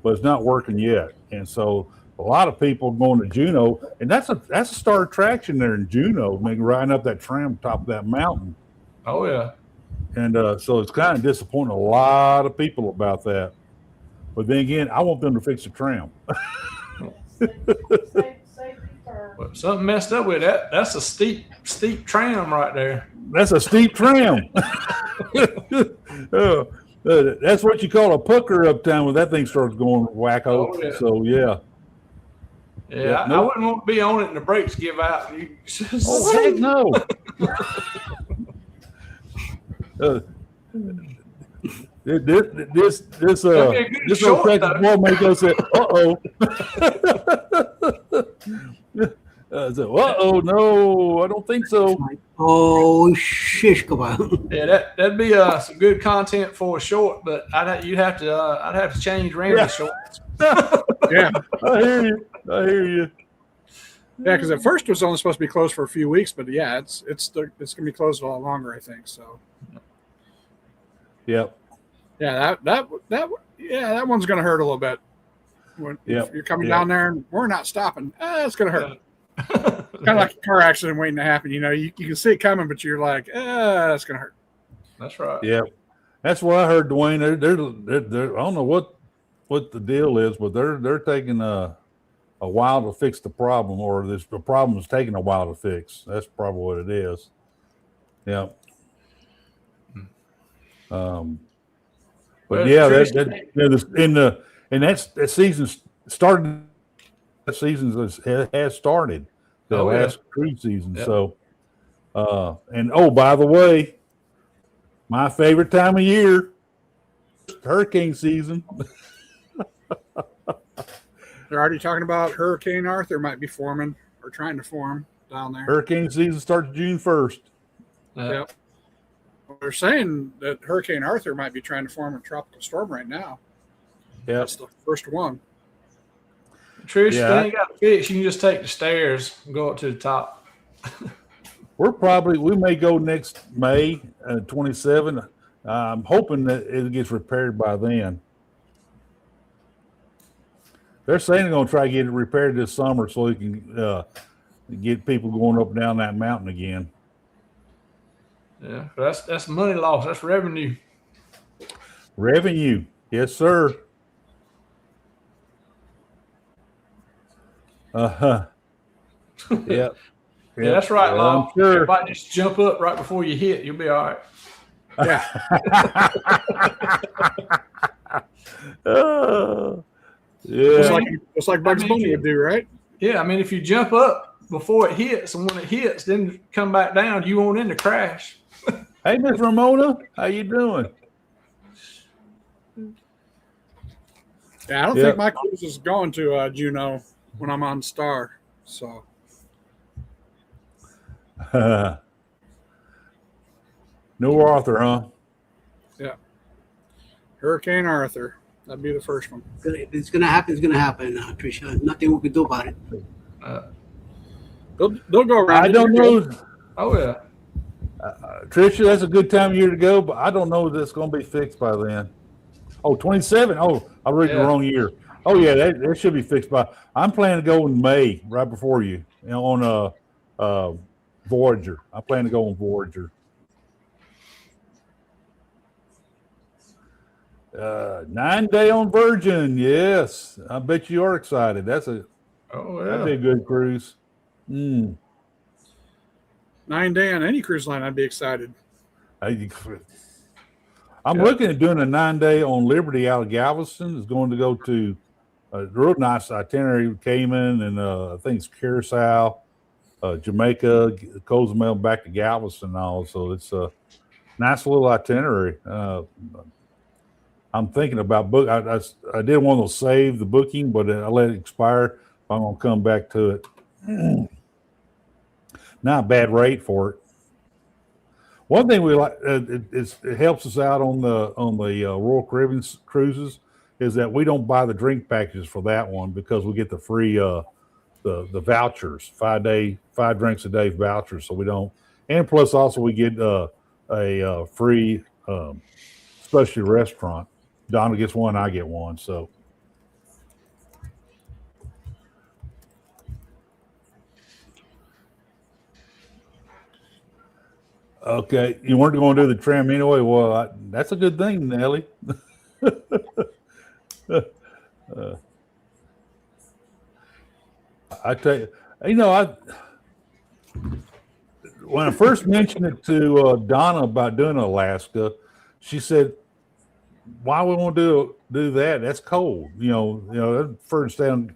but it's not working yet. And so a lot of people going to Juneau, and that's a star attraction there in Juneau, riding up that tram top of that mountain. Oh yeah. And so it's kind of disappointing a lot of people about that. But then again, I want them to fix the tram. Safety first. But something messed up with that. That's a steep tram right there. That's a steep tram. That's what you call a pucker uptown when that thing starts going wacko. Oh, yeah. So yeah. Yeah, I nope. wouldn't want to be on it and the brakes give out. Oh heck no. This That'd be a good this short, old though. boy make us say, uh-oh. Uh-oh, no, I don't think so. Oh, shish kebab. Yeah, that'd be some good content for a short, but I'd have to change Randy's shorts. Yeah. I hear you. Yeah, because at first it was only supposed to be closed for a few weeks, but yeah, it's going to be closed a lot longer, I think. So Yep. yeah, that one's going to hurt a little bit. If you're coming down there and we're not stopping, it's going to hurt. Kind of like a car accident waiting to happen. You know, you can see it coming, but you're like, it's going to hurt. That's right. Yeah, that's what I heard, Dwayne. They're I don't know what the deal is, but they're taking a while to fix the problem, or the problem is taking a while to fix. That's probably what it is. Yeah. But Well, yeah, Trish, that season started. That season has started. The Oh, yeah. last cruise season. Yep. So, and by the way, my favorite time of year, hurricane season. They're already talking about Hurricane Arthur might be forming or trying to form down there. Hurricane season starts June 1st. Yep. Well, they're saying that Hurricane Arthur might be trying to form a tropical storm right now. Yeah. That's the first one. Trish, Yeah. if you ain't got to fix, you can just take the stairs and go up to the top. We may go next May 27. I'm hoping that it gets repaired by then. They're saying they're going to try to get it repaired this summer so they can get people going up and down that mountain again. Yeah, that's money loss. That's revenue. Revenue. Yes, sir. Uh-huh. Yep. Yeah, that's right, Well, Law. I'm sure. Everybody just jump up right before you hit. You'll be all right. Yeah. Yeah. Just like Bugs Bunny would do, right? Yeah, I mean, if you jump up before it hits, and when it hits, then come back down, you won't end the crash. Hey, Miss Ramona, how you doing? Yeah, I don't Yeah. think my cruise is going to Juneau when I'm on Star. So No Arthur, huh? Hurricane Arthur, that'd be the first one. If it's gonna happen, it's gonna happen, Tricia. Nothing we can do about it. They'll go around. I don't know, Oh yeah. Tricia. That's a good time of year to go, but I don't know if that's going to be fixed by then. Oh, 27. Oh, I read the Yeah. wrong year. Oh yeah, that should be fixed by. I'm planning to go in May, right before you, on Voyager. I plan to go on Voyager. 9 day on Virgin. Yes, I bet you are excited. Oh That'd be yeah. a good cruise. 9 day on any cruise line, I'd be excited. I'm looking at doing a 9 day on Liberty out of Galveston. It's going to go to a real nice itinerary with Cayman and I think it's Curacao, Jamaica, Cozumel, back to Galveston and all. So it's a nice little itinerary. I'm thinking about book. I did want to save the booking, but I let it expire. I'm going to come back to it. Not a bad rate for it. One thing we like, it helps us out on the Royal Caribbean cruises, is that we don't buy the drink packages for that one because we get the free the vouchers, 5 drinks a day vouchers. So we don't, and plus also we get a free specialty restaurant. Donna gets one, I get one. So okay, you weren't going to do the trim anyway. Well, that's a good thing, Nelly. I tell you, when I first mentioned it to Donna about doing Alaska, she said, "Why we want to do that? That's cold. That's furthest down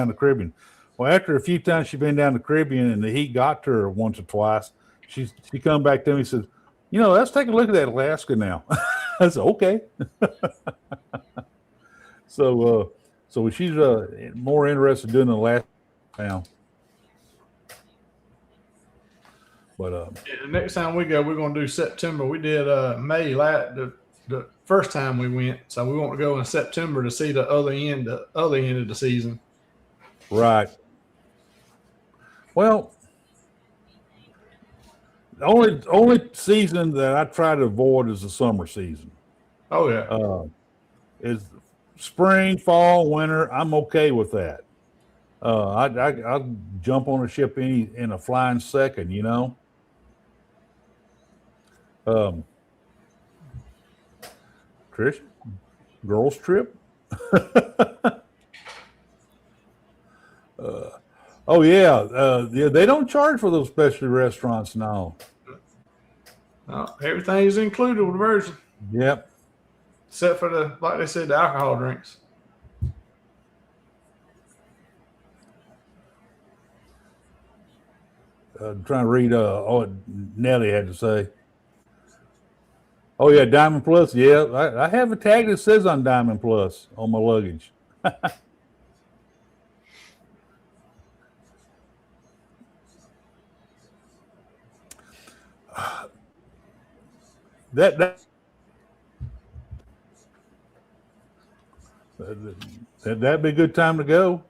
the Caribbean." Well, after a few times she'd been down the Caribbean and the heat got to her once or twice, she come back to me and says, "Let's take a look at that Alaska now." I said, "Okay." So she's more interested in doing Alaska now. But The next time we go, we're going to do September. We did May the first time we went, so we want to go in September to see the other end of the season. right. Well, the only season that I try to avoid is the summer season. Oh yeah, Is spring, fall, winter. I'm okay with that. I'd jump on a ship in a flying second. Trish, girls trip. Oh yeah, they don't charge for those specialty restaurants now. everything's included with the version, Yep. except for like they said, the alcohol drinks. Trying to read what Nelly had to say. Oh yeah, Diamond Plus. Yeah, I have a tag that says on Diamond Plus on my luggage. That'd be a good time to go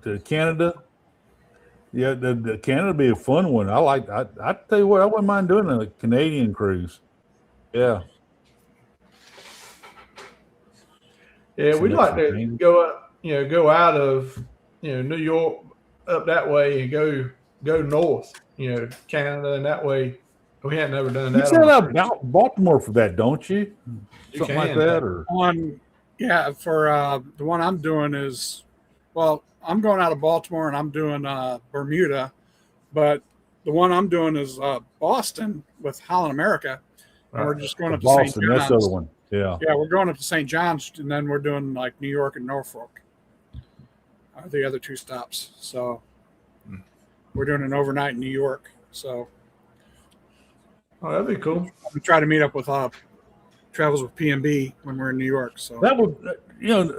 to Canada. Yeah, the Canada would be a fun one. I tell you what, I wouldn't mind doing a Canadian cruise. Yeah. Yeah, So we'd that's like to amazing. go up, go out of, New York up that way and go north, Canada, and that way. We hadn't ever done You that. set on a up cruise. Baltimore for that, don't you? You Something like can. that, or For the one I'm doing is, well, I'm going out of Baltimore and I'm doing Bermuda, but the one I'm doing is Boston with Holland America, and we're just going up to St. Boston. That's the John's. other one. Yeah. Yeah, we're going up to St. John's, and then we're doing like New York and Norfolk are the other two stops. So we're doing an overnight in New York. So Oh, that'd be cool. we try to meet up with Travels with P&B when we're in New York. So That would,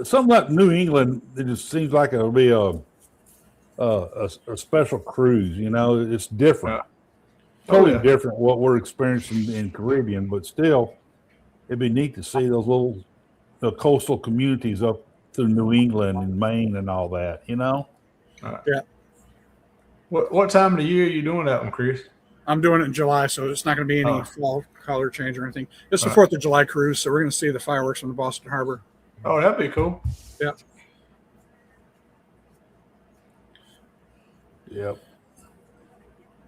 something like New England. It just seems like it'll be a special cruise. It's different, totally yeah. different what we're experiencing in Caribbean, but still, it'd be neat to see those little coastal communities up through New England and Maine and all that. What time of the year are you doing that one, Chris? I'm doing it in July, so it's not going to be any Oh. fall color change or anything. It's the Right. 4th of July cruise, so we're going to see the fireworks from the Boston Harbor. Oh, that'd be cool. Yep.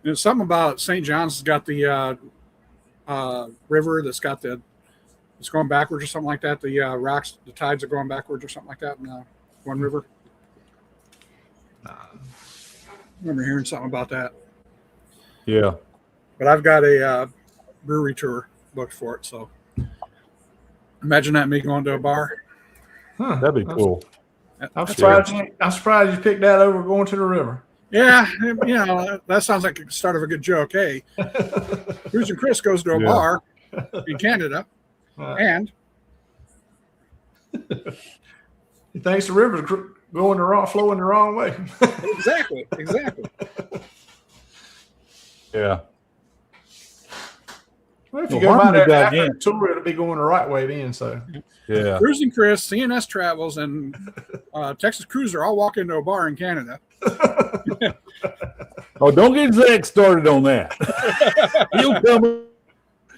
There's something about St. John's has got the river that's got it's going backwards or something like that. The rocks, the tides are going backwards or something like that in one river. I remember hearing something about that. Yeah. But I've got a brewery tour booked for it, so imagine that, me going to a bar. Huh. That'd be cool. I'm surprised. I'm surprised you picked that over going to the river. Yeah, that sounds like the start of a good joke. Hey, Bruce and Chris goes to a Yeah. bar in Canada, and He thinks the river's flowing the wrong way. exactly. Yeah. Well, if you Well, go by Harmony there got after in. the tour, it'll be going the right way then. So Yeah. Bruce and Chris, CNS Travels, and Texas Cruiser all walk into a bar in Canada. Oh, don't get Zach started on that. He'll come.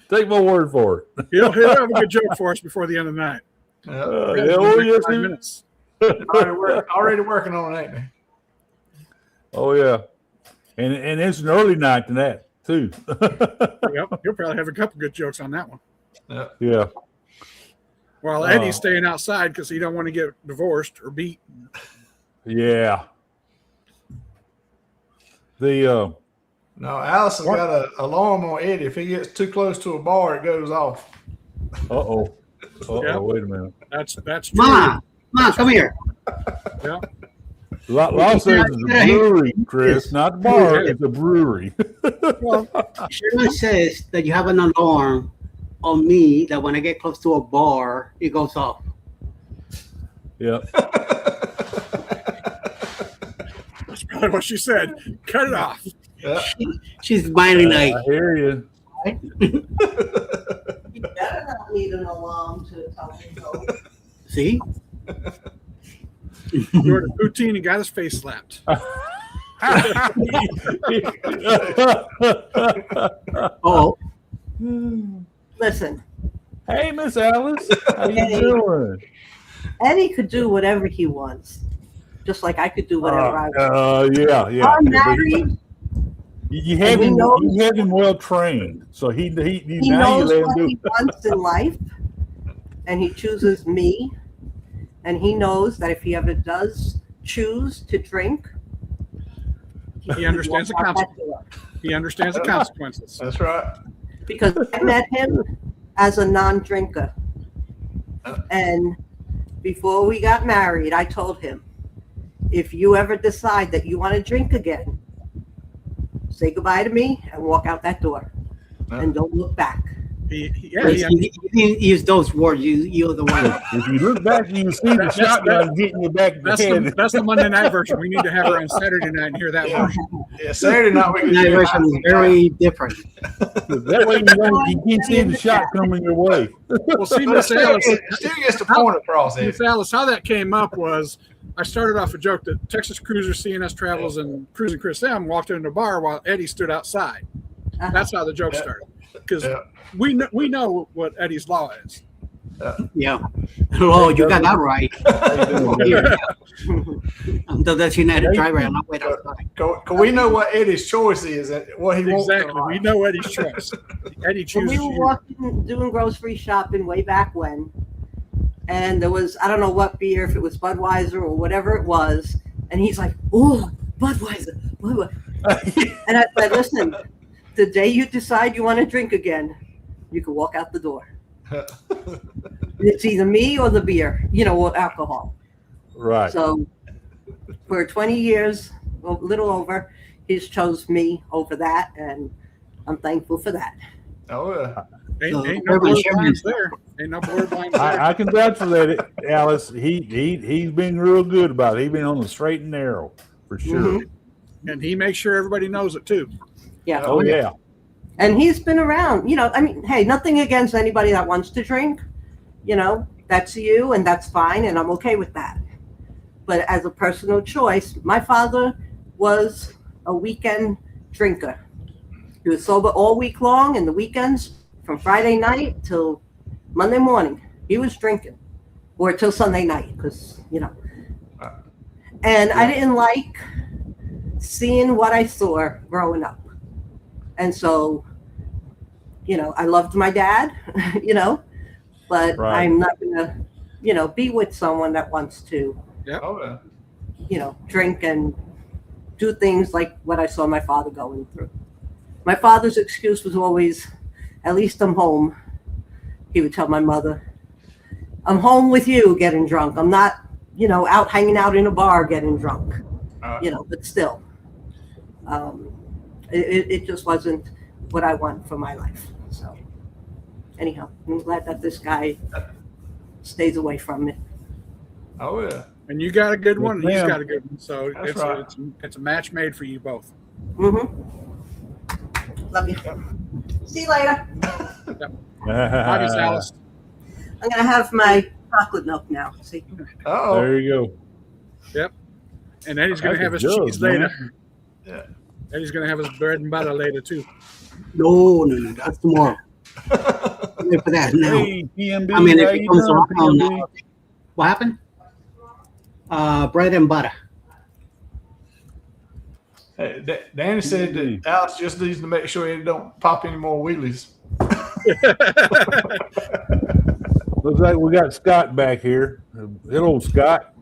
Take my word for it. He'll have a good joke for us before the end of the night. Yeah. Oh, yes, 5 he- minutes. Already working on it, ain't they? Oh yeah, and it's an early night than that too. Yep, he'll probably have a couple good jokes on that one. Yeah. While Eddie's staying outside because he don't want to get divorced or beat. Yeah. The No, Allison got an alarm on Eddie. If he gets too close to a bar, it goes off. Yeah. Wait a minute. That's true. Ma, come here. Yeah. Law says it's a brewery, Chris, not the bar. It's a brewery. Well, Sherman says that you have an alarm on me that when I get close to a bar, it goes off. Yeah. that's probably what she said. Cut it off. Yeah. She's smiling like, I hear you. You better not need an alarm to tell me no. see? He ordered poutine and got his face slapped. Oh, Listen, Hey, Miss Alice, how you doing? Eddie could do whatever he wants, just like I could do whatever I want. Yeah. I'm married. You have And he him. knows- You have him well trained, so he He now you knows let him what do. he wants in life, and he chooses me. And he knows that if he ever does choose to drink, He understands the walk out that consequences. door. He understands the consequences. That's right. Because I met him as a non-drinker, and before we got married, I told him, if you ever decide that you want to drink again, say goodbye to me and walk out that door, and don't look back. He you didn't use those words. You're the one. If you look back, you see the That's- shotgun getting you back in the head. that's the Monday night version. We need to have her on Saturday night and hear that Yeah. version. Yeah, Saturday night we can That do version is very different. That way you can see the shot coming your way. Well, see, But it Miss still, Alice, it still gets the point across, Eddie. Miss Alice, how that came up was I started off a joke that Texas Cruiser, CNS Travels, and Cruising Chris M walked into a bar while Eddie stood outside. Uh-huh. That's how the joke Yeah. started. Because Yeah. we know what Eddie's law is. Yeah. Oh, you got that right. Yeah. I'm the designated driver. I'm not waiting outside. Cause we know what Eddie's choice is and what he wants. in Exactly. We life. know Eddie's choice. Eddie When chooses we were you. walking, doing grocery shopping way back when, and there was, I don't know what beer, if it was Budweiser or whatever it was, and he's like, oh, Budweiser. And I said, listen, the day you decide you want to drink again, you can walk out the door. It's either me or the beer, or alcohol. Right. So for 20 years, a little over, he's chose me over that, and I'm thankful for that. Oh yeah. Ain't no blurred lines there. Ain't no blurred lines there. I can vouch for that, Alice. He's been real good about it. He's been on the straight and narrow for sure. And he makes sure everybody knows it too. Yeah. Oh yeah. And he's been around, hey, nothing against anybody that wants to drink, that's you and that's fine. And I'm okay with that. But as a personal choice, my father was a weekend drinker. He was sober all week long, and the weekends from Friday night till Monday morning, he was drinking, or till Sunday night, because, and I didn't like seeing what I saw growing up. And so, I loved my dad, but Right. I'm not going to, be with someone that wants to, Oh yeah. drink and do things like what I saw my father going through. My father's excuse was always, at least I'm home. He would tell my mother, I'm home with you getting drunk. I'm not, out hanging out in a bar getting drunk, but still, it just wasn't what I want for my life. So anyhow, I'm glad that this guy stays away from it. Oh yeah. And you got a good one, and he's ma'am. got a good one. So That's it's, right. it's a match made for you both. Love you. See you later. Bye, Miss Alice. I'm gonna have my chocolate milk now. See. Oh. There you go. And Eddie's going to have his That's a cheese jug, later. man. Eddie's gonna have his bread and butter later too. No, that's tomorrow. Wait for that now. Hey, PMB, I mean, how if it you comes doing, around, PMB? what happened? Bread and butter. Hey, Danny said that Alex just needs to make sure he don't pop any more wheelies. Looks like we got Scott back here. Hello, Scott.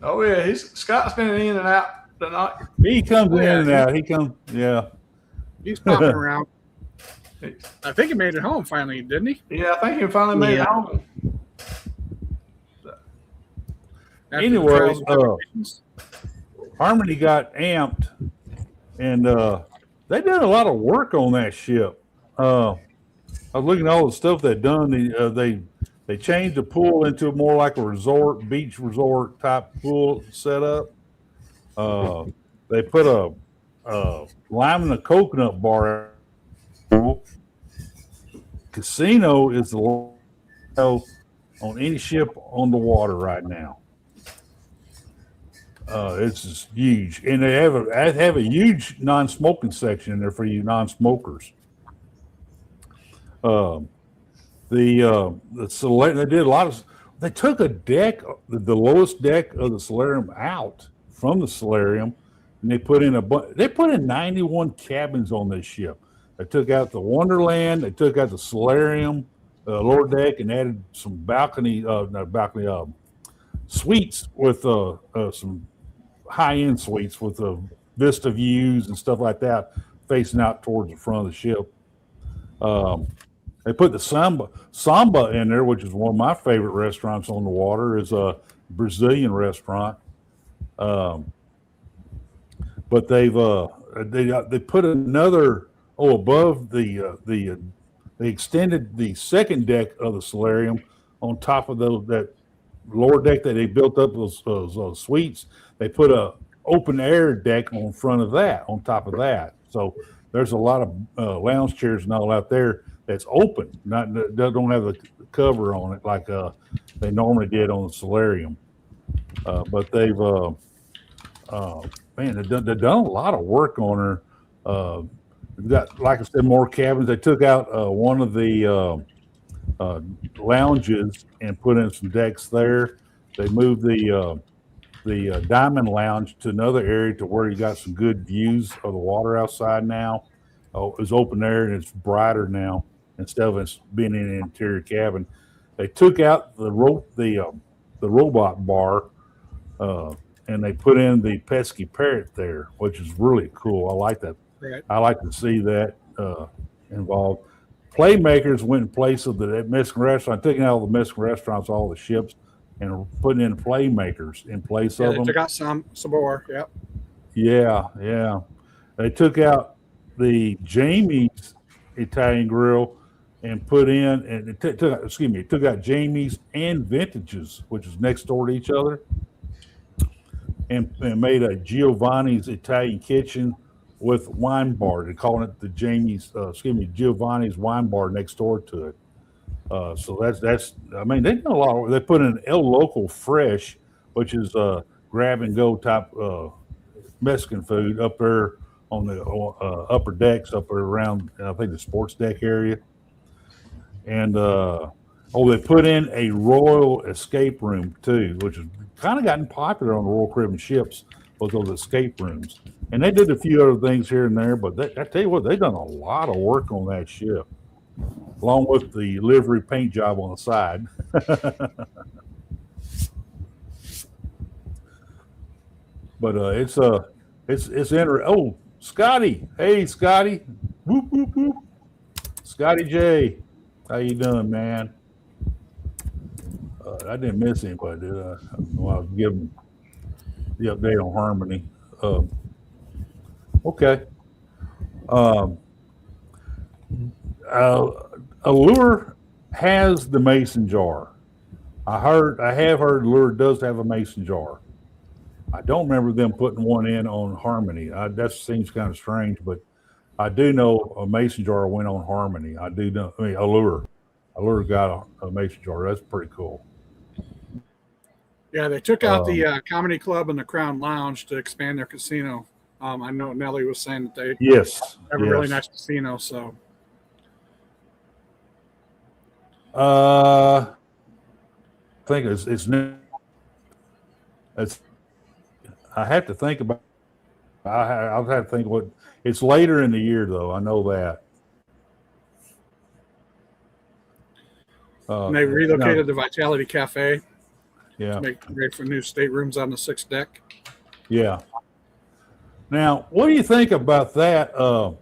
Oh yeah, Scott's been in and out tonight. He comes in Yeah, and out. He comes, yeah. He's popping around. I think he made it home finally, didn't he? Yeah, I think he finally made it Yeah. home. After the Anyway, trials and tribulations. Harmony got amped, and they did a lot of work on that ship. I was looking at all the stuff they'd done. They changed the pool into more like a resort, beach resort type pool setup. They put a lime and a coconut bar. Casino is the low on any ship on the water right now. It's just huge, and they have a huge non-smoking section in there for you non-smokers. The Solarium, they did a lot of. They took a deck, the lowest deck of the Solarium out from the Solarium, and they put in 91 cabins on this ship. They took out the Wonderland, they took out the Solarium, lower deck, and added some suites with some high-end suites with vista views and stuff like that, facing out towards the front of the ship. They put the Samba in there, which is one of my favorite restaurants on the water. Is a Brazilian restaurant, but they put another above they extended the second deck of the Solarium on top of that lower deck that they built up those suites. They put a open air deck on front of that, on top of that. So there's a lot of lounge chairs and all out there that's open, that don't have the cover on it like they normally did on the Solarium. But they've they've done a lot of work on her. They've got, like I said, more cabins. They took out one of the lounges and put in some decks there. They moved the Diamond Lounge to another area to where you got some good views of the water outside now. It's open there and it's brighter now instead of it being in an interior cabin. They took out the robot bar and they put in the pesky parrot there, which is really cool. I like that. Right. I like to see that involved. Playmakers went in place of the Mexican restaurant, taking out all the Mexican restaurants, all the ships, and putting in playmakers in place Yeah, of they them. took out some more. Yep. Yeah. They took out the Jamie's Italian Grill and put in, and it took out Jamie's and Vintages, which is next door to each other, and made a Giovanni's Italian Kitchen with wine bar. They're calling it the Giovanni's Wine Bar next door to it. So that's. I mean, they done a lot. They put in El Loco Fresh, which is grab and go type Mexican food up there on the upper decks up there around, I think, the sports deck area. And they put in a Royal Escape Room too, which has kind of gotten popular on the Royal Caribbean ships, with those escape rooms. And they did a few other things here and there, but I tell you what, they've done a lot of work on that ship, along with the livery paint job on the side. But it's interesting. Oh, Scotty! Hey, Scotty! Whoop whoop whoop! Scotty J, how you doing, man? I didn't miss anybody, did I? I'll give them the update on Harmony. Okay. Allure has the mason jar. I have heard Allure does have a mason jar. I don't remember them putting one in on Harmony. That seems kind of strange, but I do know a mason jar went on Harmony. I do know. I mean, Allure got a mason jar. That's pretty cool. Yeah, they took out the Comedy Club and the Crown Lounge to expand their casino I know Nelly was saying that they Yes. have a really yes. nice casino. So I think it's I have to think about. I'll have to think what it's later in the year though. I know that. and they relocated no, the Vitality Cafe yeah, to make great for new staterooms on the 6th deck. yeah. Now, what do you think about that? What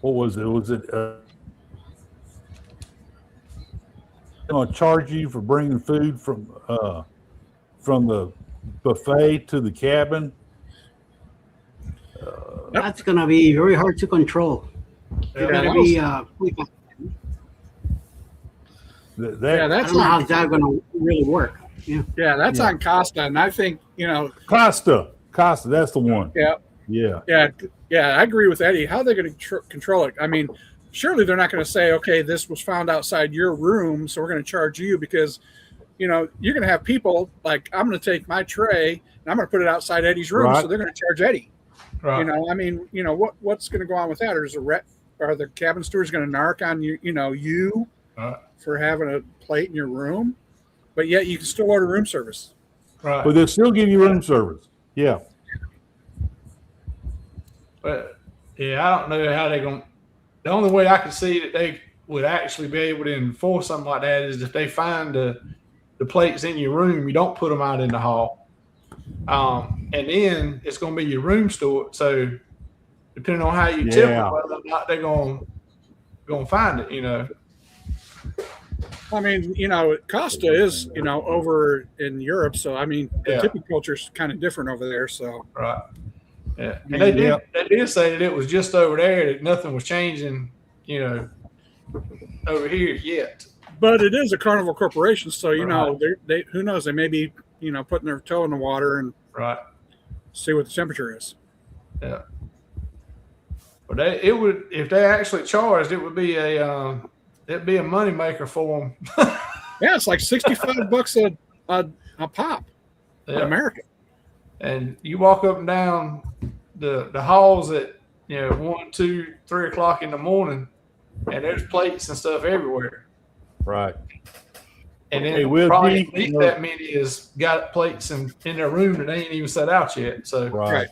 was it? Was it going to charge you for bringing food from the buffet to the cabin? That's gonna be very hard to control. Yeah, It's gonna that be That I That's don't know how on, that's gonna really work. that's Yeah. on Costa, and I think Costa, that's the one. yeah, Yeah, I agree with Eddie. How are they going to control it? I mean, surely they're not going to say, okay, this was found outside your room, so we're going to charge you because you're going to have people like, I'm going to take my tray and I'm going to put it outside Eddie's room, Right. so they're going to charge Eddie. right. I mean, what's going to go on with that? Or are the cabin stewards going to narc on you Right. for having a plate in your room, but yet you can still order room service. Right. but they'll still give you room service. Yeah, But yeah, I don't know how they're going. The only way I could see that they would actually be able to enforce something like that is if they find the plates in your room, you don't put them out in the hall, and then it's going to be your room store. So depending on how you tip Yeah. them, whether or not they're going to find it, I mean, Costa is, over in Europe. So, I mean, the Yeah. tipping culture is kind of different over there. So, Right. Yeah, and they Yeah. did say that it was just over there that nothing was changing, over here yet. but it is a Carnival corporation. So, Right. they who knows? They may be, putting their toe in the water and Right. see what the temperature is. Yeah. But it would, if they actually charged, it would be it'd be a money maker for them. Yeah, it's like $65 a pop in Yeah. America. And you walk up and down the halls at 1, 2, 3 o'clock in the morning, and there's plates and stuff everywhere. right. And then Hey, Will, probably G, at least that many has got plates in their room that they ain't even set out yet. So Right.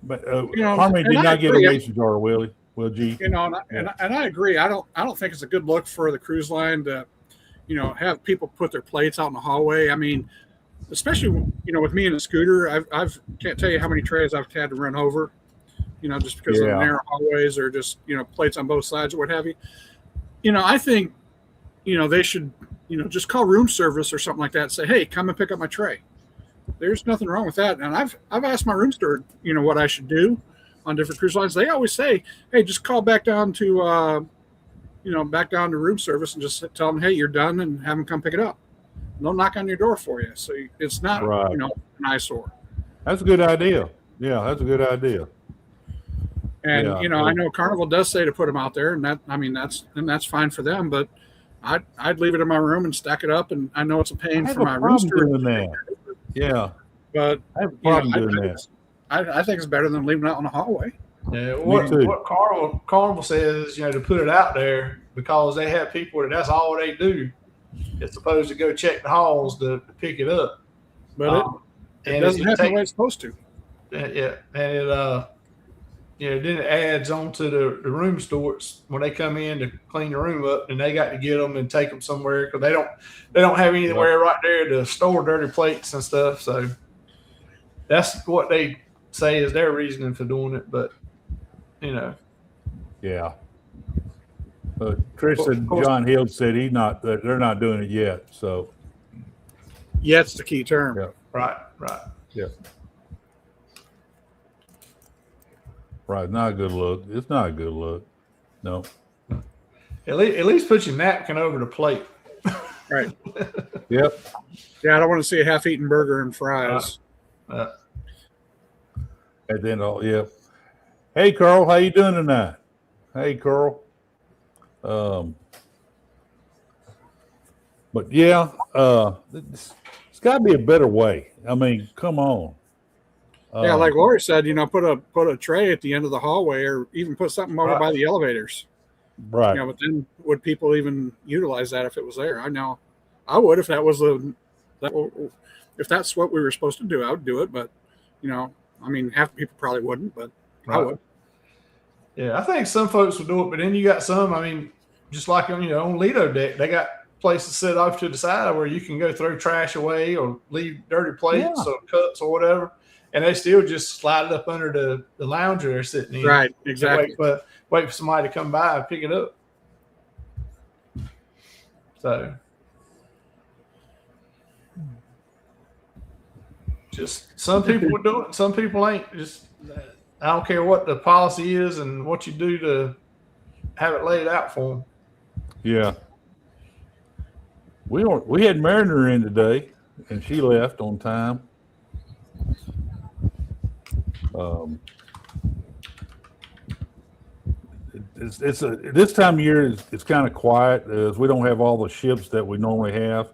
But know, Harmony and did I not get a agree. mason jar, Will G. And I agree. I don't think it's a good look for the cruise line to, have people put their plates out in the hallway. I mean, especially with me and a scooter, I've can't tell you how many trays I've had to run over, just because of the Yeah. narrow hallways or just plates on both sides or what have you. I think they should just call room service or something like that and say, hey, come and pick up my tray. There's nothing wrong with that. And I've asked my room steward, what I should do on different cruise lines. They always say, hey, just call back down to room service and just tell them, hey, you're done, and have them come pick it up. They'll knock on your door for you. So it's not, Right. an eyesore. That's a good idea. Yeah, that's a good idea. And, Yeah. I know Carnival does say to put them out there, and that's fine for them, but I'd leave it in my room and stack it up. And I know it's a pain I have for a my room problem steward, doing that. Yeah, but I have a problem I doing think that. I think it's better than leaving it out in the hallway. yeah, too. what Carnival says, to put it out there because they have people that's all they do. It's supposed to go check the halls to pick it up. But it doesn't happen the way it's supposed to. Yeah, and it then it adds on to the room stewards when they come in to clean the room up, and they got to get them and take them somewhere because they don't have anywhere right there to store dirty plates and stuff. So that's what they say is their reasoning for doing it. But Yeah. Chris and John Hill said they're not doing it yet. So Yet's the key term. Yeah. right. right, not a good look. It's not a good look. No. At least put your napkin over the plate. Right. Yep. Yeah, I don't want to see a half-eaten burger and fries. And then yep. Hey Carl, how you doing tonight? Hey Carl. But yeah, It's got to be a better way. I mean, come on. Yeah, like Lori said, put a tray at the end of the hallway, or even put something over Right. by the elevators. Right. But then would people even utilize that if it was there? I know I would if that was if that's what we were supposed to do. I would do it, but I mean, half the people probably wouldn't, but I Right. would. Yeah, I think some folks would do it, but then you got some. I mean, just like on Lido deck, they got places set off to the side where you can go throw trash away or leave dirty plates Yeah. or cups or whatever, and they still just slide it up under the lounger they're sitting in. Right, And exactly. wait for somebody to come by and pick it up. So, just some people would do it, some people ain't. Just I don't care what the policy is and what you do to have it laid out for them. Yeah. We had Mariner in today, and she left on time. This time of year it's kind of quiet as we don't have all the ships that we normally have.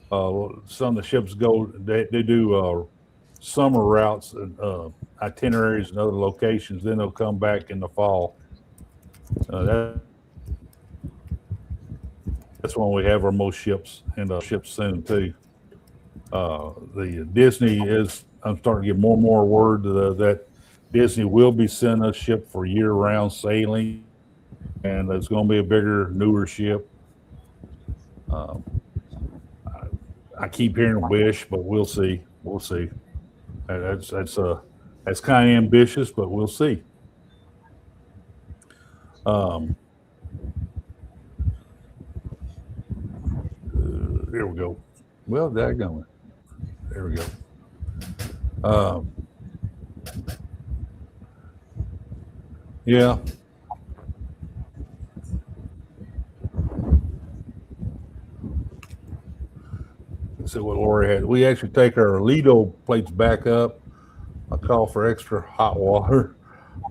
Some of the ships they do summer routes and itineraries and other locations. Then they'll come back in the fall. That's when we have our most ships and ships soon too. The Disney I'm starting to get more and more word that Disney will be sending us ship for year-round sailing, and it's going to be a bigger, newer ship. I keep hearing wish, but we'll see. We'll see. That's kind of ambitious, but we'll see. There we go. Well, daggone it. There we go. Yeah. Let's see what Lori had. We actually take our Lido plates back up. I call for extra hot water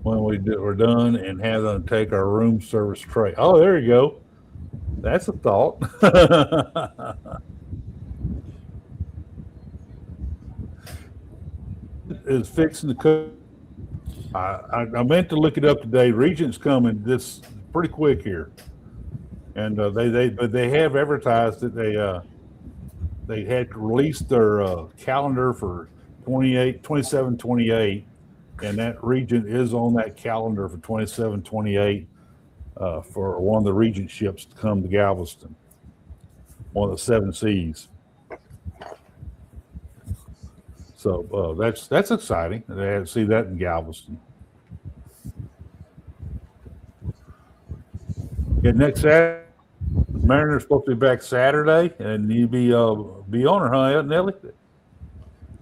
when we're done, and have them take our room service tray. Oh, there you go. That's a thought. Is fixing the cook. I meant to look it up today. Regent's coming this pretty quick here, and they have advertised that they had released their calendar for 27, 28, and that Regent is on that calendar for 27, 28 for one of the Regent ships to come to Galveston, one of the 7 Seas. So that's exciting. They had to see that in Galveston. Yeah, next Saturday, Mariner's supposed to be back Saturday, and you be on her, huh, Nelly?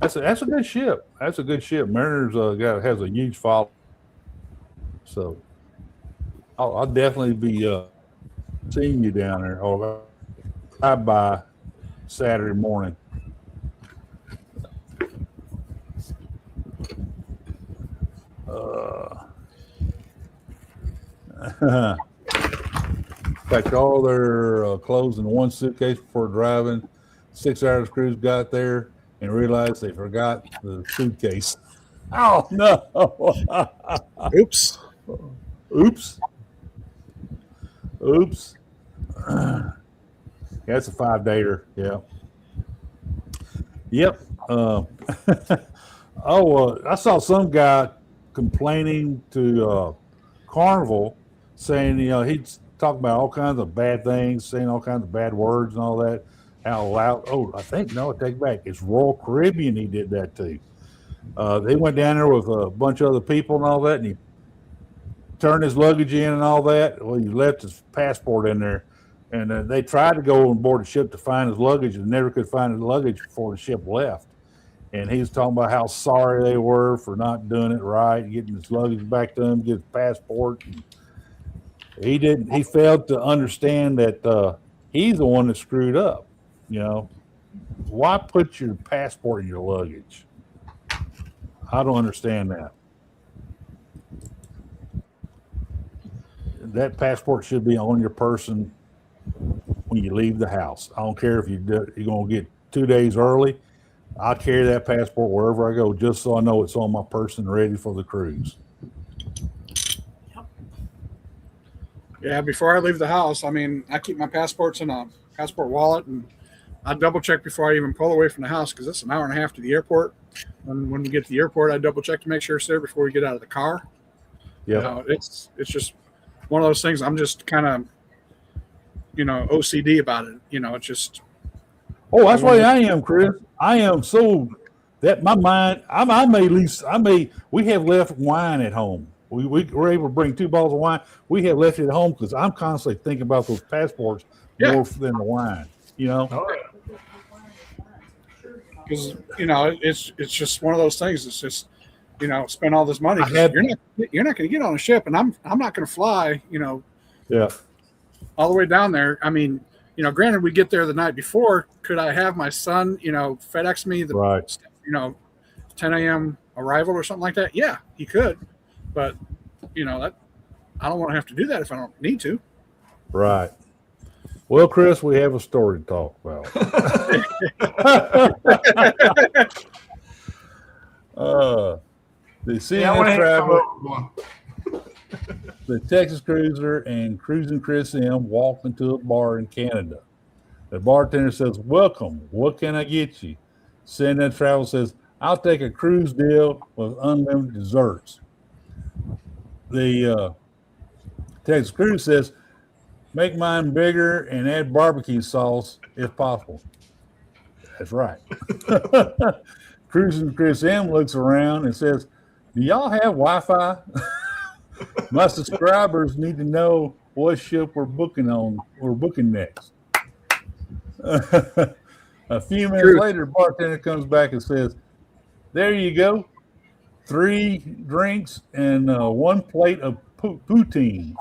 That's a good ship. That's a good ship. Mariner's has a huge follow. So I'll definitely be seeing you down there, or by Saturday morning. Packed all their clothes in one suitcase before driving. 6 hours cruise got there and realized they forgot the suitcase. Oh no! Oops. Oops. Yeah, it's a 5-dater. Yeah. Yep. I saw some guy complaining to Carnival, saying he's talking about all kinds of bad things, saying all kinds of bad words and all that out loud. Oh, I take it back. It's Royal Caribbean he did that to. They went down there with a bunch of other people and all that, and he turned his luggage in and all that. Well, he left his passport in there, and they tried to go on board the ship to find his luggage and never could find his luggage before the ship left. And he was talking about how sorry they were for not doing it right, getting his luggage back to him, get his passport. He failed to understand that he's the one that screwed up. Why put your passport in your luggage? I don't understand that. That passport should be on your person when you leave the house. I don't care if you're going to get 2 days early. I'll carry that passport wherever I go, just so I know it's on my person, ready for the cruise. Yeah, before I leave the house, I mean, I keep my passports in a passport wallet, and I double check before I even pull away from the house because it's an hour and a half to the airport. And when we get to the airport, I double check to make sure it's there before we get out of the car. Yeah. It's just one of those things. I'm just kind of, OCD about it. It's just. Oh, that's why I am, Chris. I am so that my mind. We have left wine at home. We were able to bring 2 bottles of wine. We have left it at home because I'm constantly thinking about those passports more than the wine. Oh, Because it's just one of those things. It's just spend all this money. You're not going to get on a ship, and I'm not going to fly. Yeah. All the way down there. I mean, granted, we get there the night before. Could I have my son, FedEx me the Right. 10 a.m. arrival or something like that? Yeah, he could, but that I don't want to have to do that if I don't need to. Right. Well, Chris, we have a story to talk about. The CNN traveler, the Texas Cruiser, and Cruising Chris M walked into a bar in Canada. The bartender says, "Welcome. What can I get you?" CNN traveler says, "I'll take a cruise deal with unlimited desserts." The Texas Cruise says, "Make mine bigger and add barbecue sauce if possible." That's right. Cruising Chris M looks around and says, "Do y'all have Wi-Fi? My subscribers need to know what ship we're booking next." A few minutes later, the bartender comes back and says, "There you go. 3 drinks and 1 plate of poutine."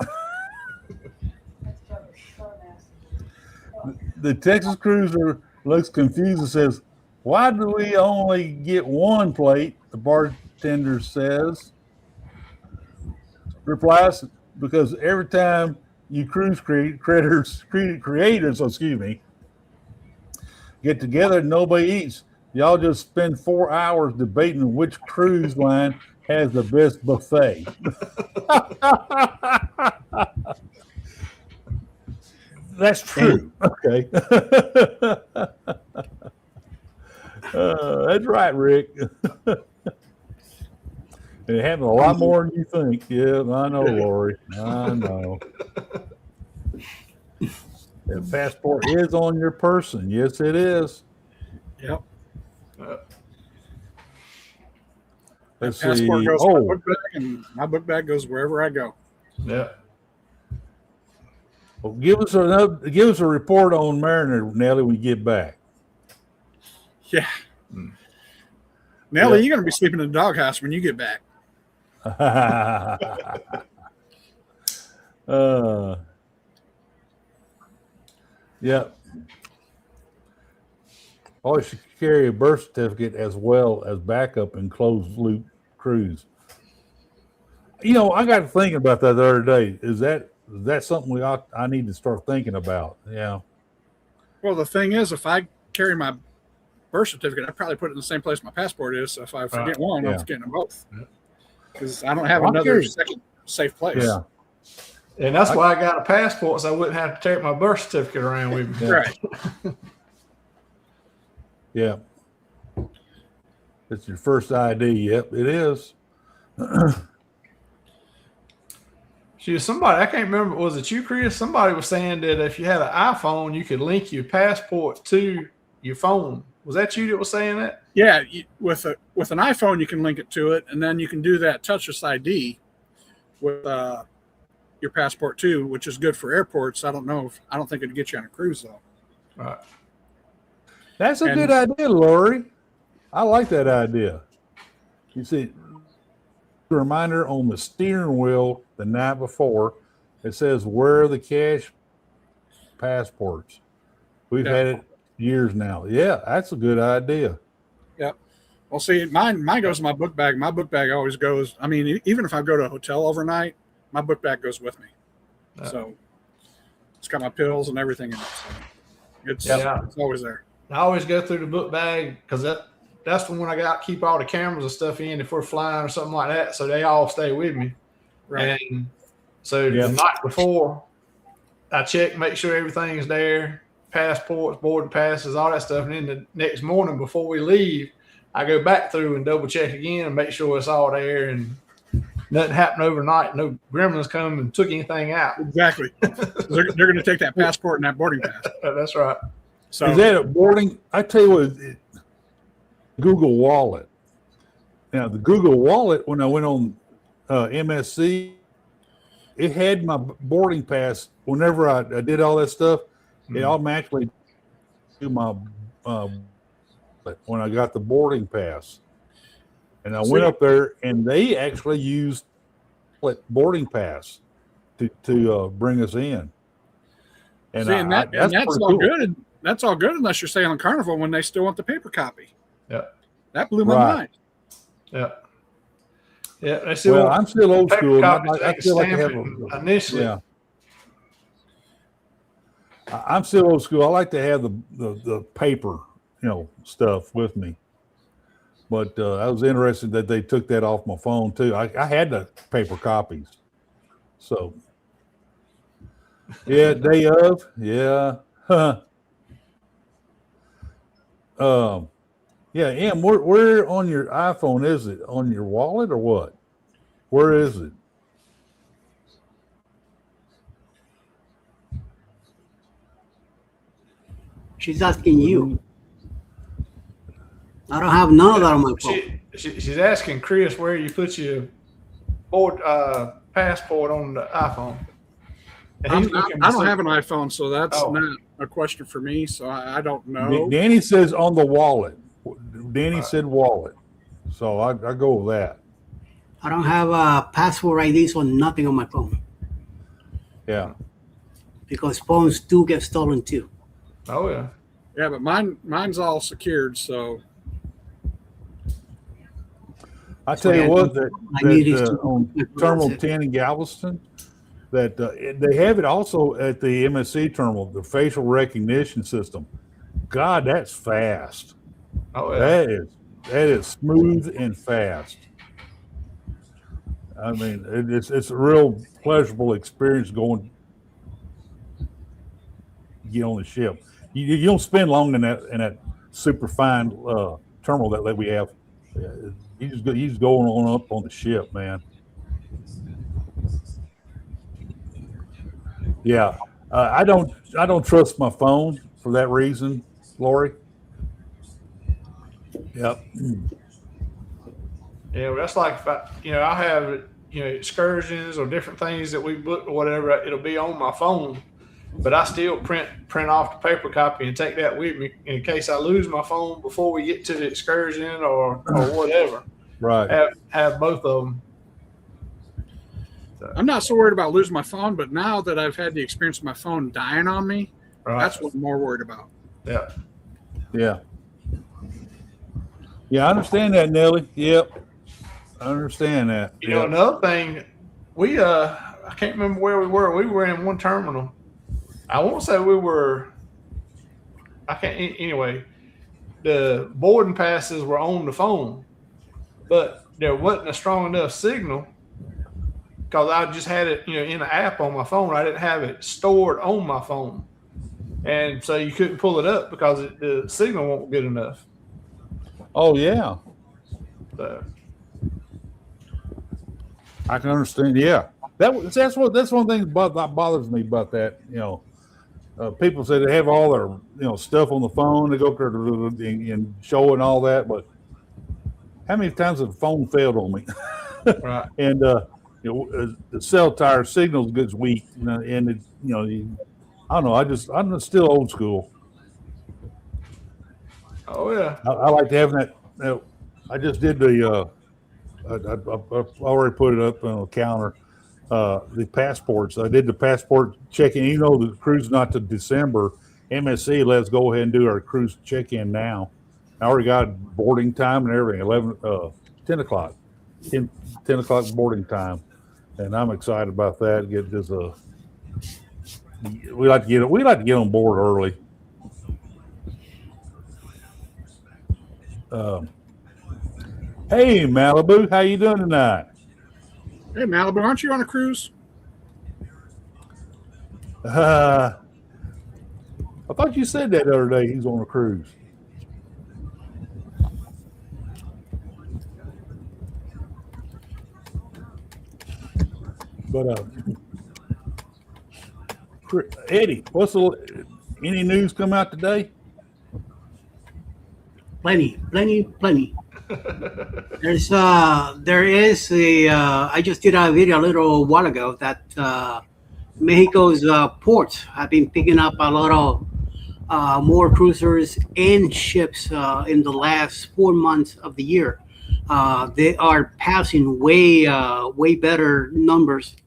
The Texas Cruiser looks confused and says, "Why do we only get 1 plate?" The bartender replies, "Because every time you cruise creators, get together, nobody eats. Y'all just spend 4 hours debating which cruise line has the best buffet." That's true. Okay. That's right, Rick. It happened a lot more than you think. Yeah, I know, Lori. I know. The passport is on your person. Yes, it is. Yep. Let's see. Passport goes in my book bag, and my book bag goes wherever I go. yeah. Well, give us a report on Mariner, Nellie, when you get back. Yeah. Nellie, you're going to be sleeping in the doghouse when you get back. Yeah. Always should carry a birth certificate as well as backup in closed loop cruise. I got thinking about that the other day. Is that something I need to start thinking about? Yeah. Well, the thing is, if I carry my birth certificate, I probably put it in the same place my passport is. So if I forget one, I'm forgetting them both. Because I don't have another second safe place. Yeah. And that's why I got a passport, so I wouldn't have to take my birth certificate around with me. Right. Yeah. It's your first ID. Yep, it is. Somebody, I can't remember, was it you, Chris? Somebody was saying that if you had an iPhone, you could link your passport to your phone. Was that you that was saying that? Yeah, with an iPhone, you can link it to it, and then you can do that touchless ID with your passport too, which is good for airports. I don't think it'd get you on a cruise though. Right. That's a good idea, Lori. I like that idea. You see, a reminder on the steering wheel the night before, it says, "Where are the cash passports?" We've had it years now. Yeah, that's a good idea. Yep. Well, see, mine goes in my book bag. My book bag always goes. I mean, even if I go to a hotel overnight, my book bag goes with me. So it's got my pills and everything in it. So it's always there. I always go through the book bag because that's the one I got keep all the cameras and stuff in if we're flying or something like that. So they all stay with me. Right. And so Yeah. the night before, I check, make sure everything's there, passports, boarding passes, all that stuff. And then the next morning before we leave, I go back through and double check again and make sure it's all there and nothing happened overnight. No gremlins come and took anything out. Exactly. They're going to take that passport and that boarding pass. That's right. So Is that a boarding? I tell you what, Google Wallet. Now, the Google Wallet, when I went on MSC, it had my boarding pass. Whenever I did all that stuff, it automatically do my when I got the boarding pass. And I went up there, and they actually used boarding pass to bring us in. And, see, and that's pretty all cool. good. That's all good unless you're staying on Carnival when they still want the paper copy. Yeah. That blew my Right. mind. Yeah. Yeah. They still Well, want I'm still old paper school. and copies. I They feel like I stamp have it a initially. yeah. I'm still old school. I like to have the paper, stuff with me. But I was interested that they took that off my phone too. I had the paper copies. So yeah, day of, yeah. Yeah, Em, where on your iPhone is it? On your wallet or what? Where is it? She's asking you. I don't have none of that on my phone. She's asking Chris where you put your passport on the iPhone. And he's looking to I don't see- have an iPhone, so that's Oh. not a question for me. So I don't know. Danny says on the wallet. Danny said wallet. So I go with that. I don't have a password ID, so nothing on my phone Yeah. because phones do get stolen too. Oh yeah. Yeah, but mine's all secured. So I tell Yeah, you what, that I need is to- on Terminal 10 in Galveston, that they have it also at the MSC terminal, the facial recognition system. God, that's fast. Oh yeah. That is smooth and fast. I mean, it's a real pleasurable experience going get on the ship. You don't spend long in that super fine terminal that we have. He's going on up on the ship, man. Yeah, I don't trust my phone for that reason, Lori. Yep. Yeah, well, that's like if I have excursions or different things that we booked or whatever. It'll be on my phone, but I still print off the paper copy and take that with me in case I lose my phone before we get to the excursion or whatever. Right. Have both of them. I'm not so worried about losing my phone. But now that I've had the experience of my phone dying on me, Right. that's what I'm more worried about. Yeah. Yeah. Yeah, I understand that, Nelly. Yep. I understand that. Yep. Another thing, we I can't remember where we were. We were in one terminal. I won't say we were. I can't. Anyway, the boarding passes were on the phone, but there wasn't a strong enough signal because I just had it, in the app on my phone. I didn't have it stored on my phone, and so you couldn't pull it up because the signal wasn't good enough. Oh yeah. So, I can understand. Yeah, that's one thing that bothers me about that. People say they have all their stuff on the phone. They go up there and show and all that, but how many times has the phone failed on me? right. And the cell tower signal gets weak, and I don't know. I'm still old school. Oh yeah. I like having that. I just did I've already put it up on the counter. The passports. I did the passport check-in. Even though the cruise not to December, MSC let's go ahead and do our cruise check-in now. I already got boarding time and everything. 10 o'clock. 10 o'clock boarding time, and I'm excited about that. Get this we like to get on board early. Hey, Malibu, how you doing tonight? Hey, Malibu, aren't you on a cruise? I thought you said that the other day he's on a cruise. But Eddie, any news come out today? Plenty. There is a, I just did a video a little while ago that Mexico's ports have been picking up a lot of more cruisers and ships in the last 4 months of the year. They are passing way better numbers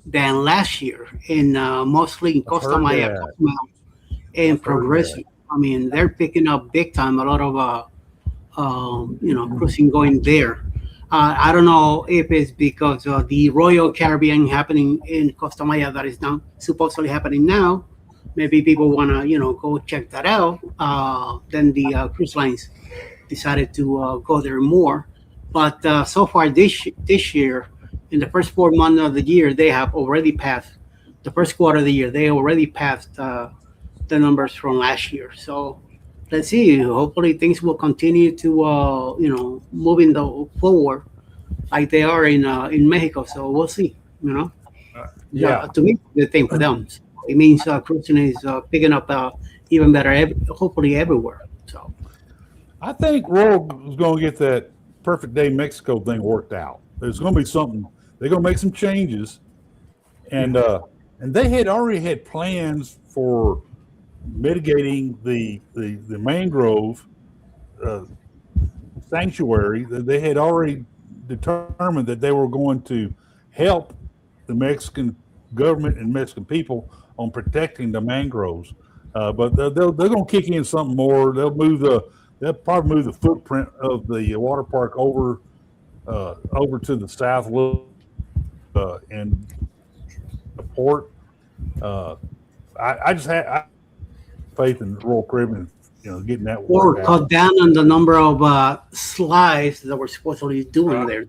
than last year, in mostly in Costa heard Maya, that. Cozumel, and I've heard Progreso. I mean, they're picking up big time. A lot of cruising going there. I don't know if it's because of the Royal Caribbean happening in Costa Maya that is now supposedly happening now. Maybe people want to, go check that out. Then the cruise lines decided to go there more. But so far this year, in the first 4 months of the year, they have already passed the first quarter of the year. They already passed the numbers from last year. So let's see. Hopefully, things will continue to moving forward like they are in Mexico. So we'll see. Yeah. To me, the thing for them. It means cruising is picking up even better, hopefully everywhere. So I think Royal is going to get that Perfect Day Mexico thing worked out. There's going to be something. They're going to make some changes, and they had already had plans for mitigating the mangrove sanctuary. They had already determined that they were going to help the Mexican government and Mexican people on protecting the mangroves. But they're going to kick in something more. They'll probably move the footprint of the water park over to the south a little, and the port. I just had faith in Royal Caribbean, getting that or worked cut out. down on the number of slides that we're supposedly doing there.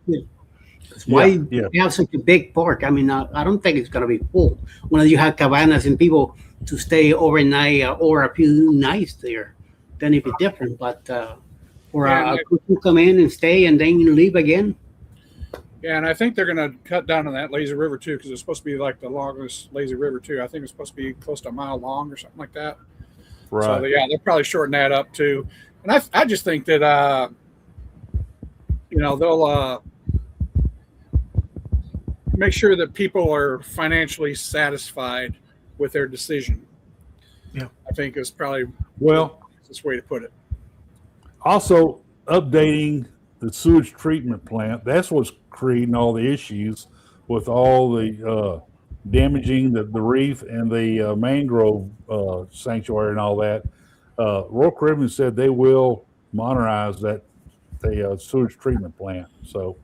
That's why Yeah. you have such a big park. I mean, I don't think it's gonna be full. When you have cabanas and people to stay overnight or a few nights there, then it'd be different. But for Yeah, a group to come in and stay and then leave again, Yeah, and I think they're going to cut down on that lazy river too, because it's supposed to be like the longest lazy river too. I think it's supposed to be close to a mile long or something like that. Right. So yeah, they'll probably shorten that up too. And I just think that they'll make sure that people are financially satisfied with their decision. Yeah. I think is probably Well, the easiest way to put it. also updating the sewage treatment plant. That's what's creating all the issues with all the damaging the reef and the mangrove sanctuary and all that. Royal Caribbean said they will modernize the sewage treatment plant. So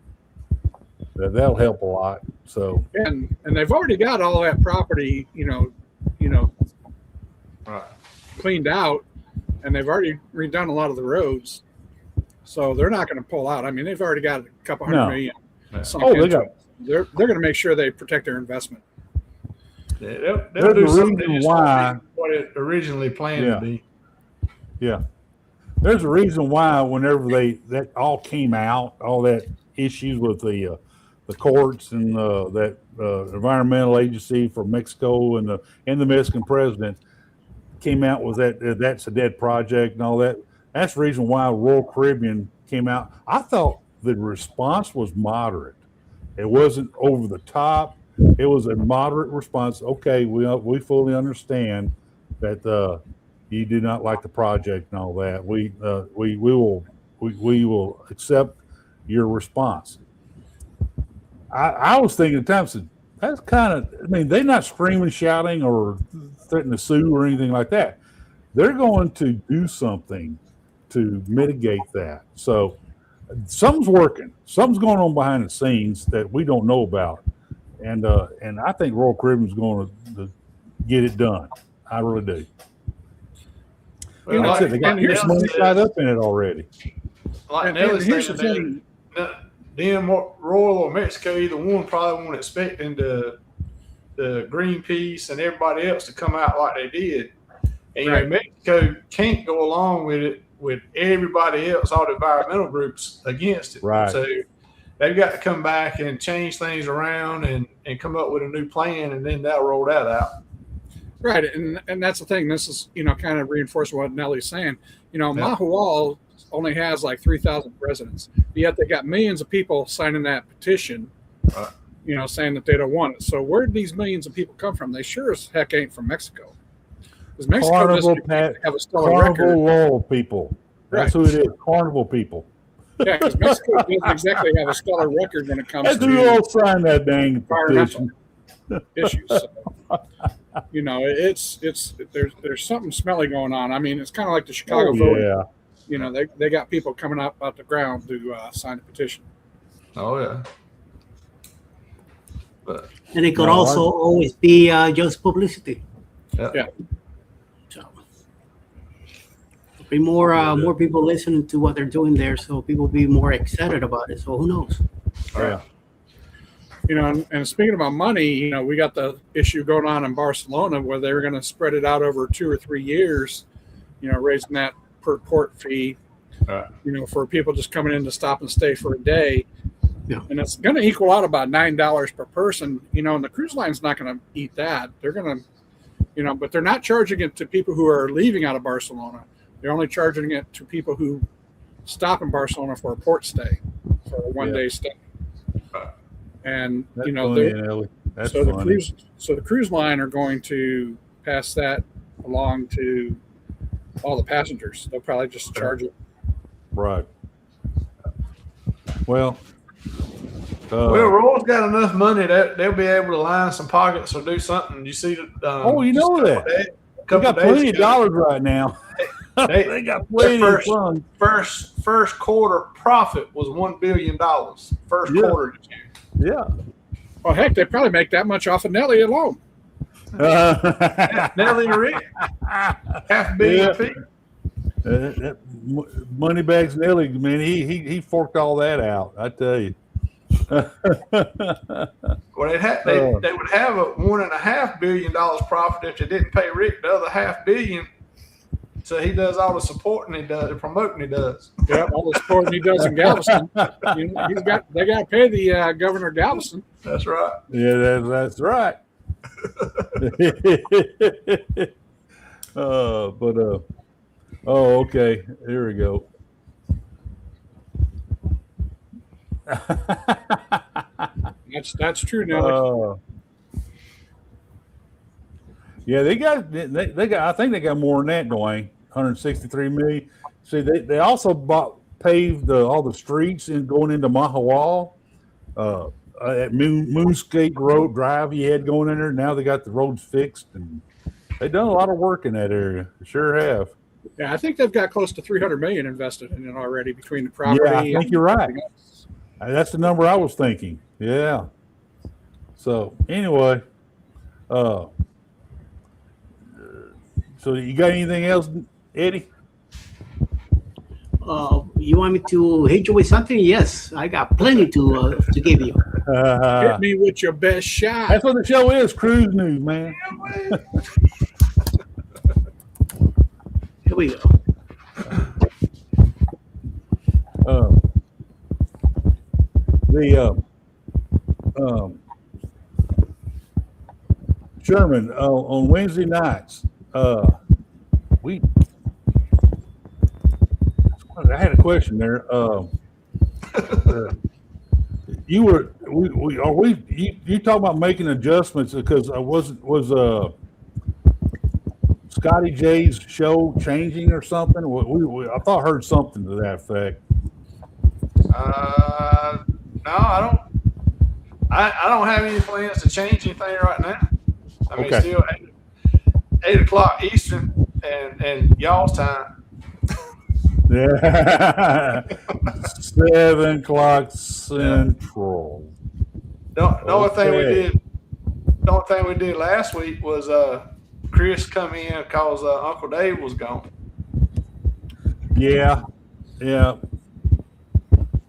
that'll help a lot. So And they've already got all that property, Right. cleaned out, and they've already redone a lot of the roads. So they're not going to pull out. I mean, they've already got a couple hundred No. million. Yeah. sunk Oh, they into got- it. They're going to make sure they protect their investment. Yeah, they'll There's do a something reason that's why- not what it originally planned Yeah. to be. yeah, there's a reason why whenever that all came out, all that issues with the courts and that environmental agency for Mexico and the Mexican president came out with that's a dead project and all that. That's the reason why Royal Caribbean came out. I thought the response was moderate. It wasn't over the top. It was a moderate response. Okay, we fully understand that you do not like the project and all that. We will accept your response. I was thinking at times that's kind of. I mean, they're not screaming, shouting, or threatening to sue or anything like that. They're going to do something to mitigate that. So something's working. Something's going on behind the scenes that we don't know about. And I think Royal Caribbean's going to get it done. I really do. Well, Like I said, they got and here's money tied up in it already. like And Nelly's here's the saying, thing. them Royal or Mexico, either one probably weren't expecting the Greenpeace and everybody else to come out like they did. And you know, Mexico can't go along with it with everybody else, all the environmental groups against it. Right. So they've got to come back and change things around and come up with a new plan, and then they'll roll that out. Right, and that's the thing. This is, you know, kind of reinforcing what Nellie's saying. You know, Yeah. Mahahual only has like 3,000 residents, yet they got millions of people signing that petition, Right. you know, saying that they don't want it. So where did these millions of people come from? They sure as heck ain't from Mexico. Because Mexico Carnival, doesn't have a stellar record. Carnival Lowell people. That's Right. who it is. Carnival people. Yeah, because Mexico doesn't exactly have a stellar record when it comes That's to who all signed that dang environmental petition. issues. So, you know, there's something smelly going on. I mean, it's kind of like the Chicago Oh, voting. yeah. You know, they got people coming up out the ground to sign a petition. Oh yeah. But And it could No, also always be just publicity. Yeah. So be more people listening to what they're doing there, so people be more excited about it. So who knows? Yeah. You know, and speaking about money, you know, we got the issue going on in Barcelona where they're going to spread it out over 2 or 3 years, you know, raising that per port fee, Right. you know, for people just coming in to stop and stay for a day. Yeah. And it's going to equal out about $9 per person, you know, and the cruise line's not going to eat that. They're going to, you know, but they're not charging it to people who are leaving out of Barcelona. They're only charging it to people who stop in Barcelona for a port stay, for a 1-day stay. And, That's you know, funny, they're, Ellie. That's so funny. the cruise line are going to pass that along to all the passengers. They'll probably just charge it. Right. Well, well, Royal's got enough money that they'll be able to line some pockets or do something. You see that? Oh, you know that. They they got plenty of dollars right now. They They got plenty of first- funds. First quarter profit was $1 billion. First Yeah. quarter. Yeah. Well, heck, they probably make that much off of Nelly alone. Nelly and Rick, $500 million Yeah. fee. That Moneybags Nelly, man, he forked all that out. I tell you. Well, they would have a $1.5 billion profit if they didn't pay Rick the other $500 million. So he does all the supporting he does, the promoting he does. Yeah, all the supporting he does in Galveston. You know, they got to pay the governor of Galveston. That's right. Yeah, that's right. Okay. Here we go. That's true, Nelly. Yeah, they got. I think they got more than that, Dwayne. 163 million. See, they also paved all the streets in going into Mahahual. At Moonscape Road Drive you had going in there. Now they got the roads fixed, and they've done a lot of work in that area. They sure have. Yeah, I think they've got close to $300 million invested in it already between the property. Yeah, I think you're right. everything else. That's the number I was thinking. Yeah. So anyway, so you got anything else, Eddie? You want me to hit you with something? Yes, I got plenty to give you. Hit me with your best shot. That's what the show is, cruise news, man. Here we go. Sherman, on Wednesday nights, I had a question there. You talking about making adjustments because was Scotty J's show changing or something? I thought I heard something to that effect. No, I don't. I don't have any plans to change anything right now. I mean, Okay. still 8 o'clock Eastern and y'all's time. Yeah, 7 o'clock Central. The only thing Okay. we did last week was Chris come in because Uncle Dave was gone. Yeah.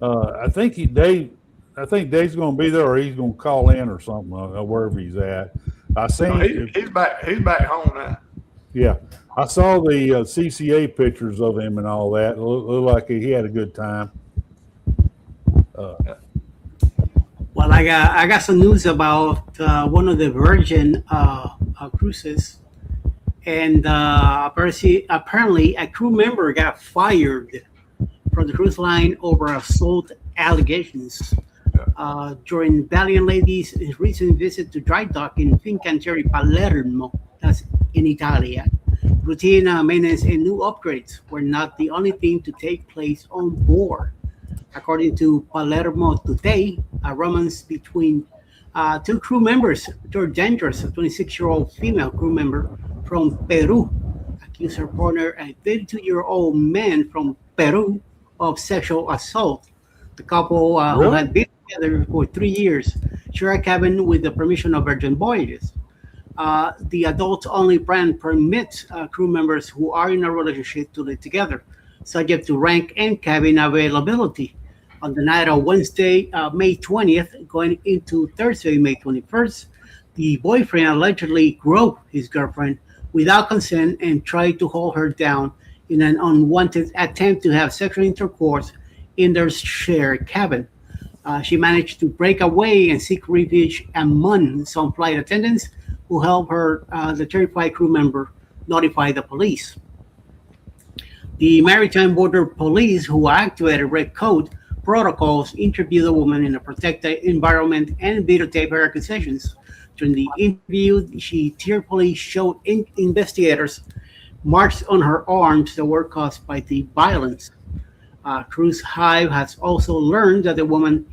I think Dave's going to be there, or he's going to call in or something, wherever he's at. I seen. He's back. He's back home now. Yeah, I saw the CCA pictures of him and all that. It looked like he had a good time. Well, I got some news about one of the Virgin cruises, and apparently a crew member got fired from the cruise line over assault allegations during Valiant Lady's recent visit to dry dock in Fincantieri Palermo, that's in Italy. Routine maintenance and new upgrades were not the only thing to take place on board. According to Palermo Today, a romance between two crew members, George Dangerous, a 26-year-old female crew member from Peru, accused her partner, a 32-year-old man from Peru, of sexual assault. The couple, who had been together for 3 years, share a cabin with the permission of Virgin Voyages. The adults-only brand permits crew members who are in a relationship to live together, subject to rank and cabin availability. On the night of Wednesday, May 20th, going into Thursday, May 21st, the boyfriend allegedly groped his girlfriend without consent and tried to hold her down in an unwanted attempt to have sexual intercourse in their shared cabin. She managed to break away and seek refuge among some flight attendants who helped her, the terrified crew member, notify the police. The Maritime Border Police, who activated Red Coat protocols, interviewed the woman in a protected environment and videotaped her accusations. During the interview, she tearfully showed investigators marks on her arms that were caused by the violence. Cruise Hive has also learned that the woman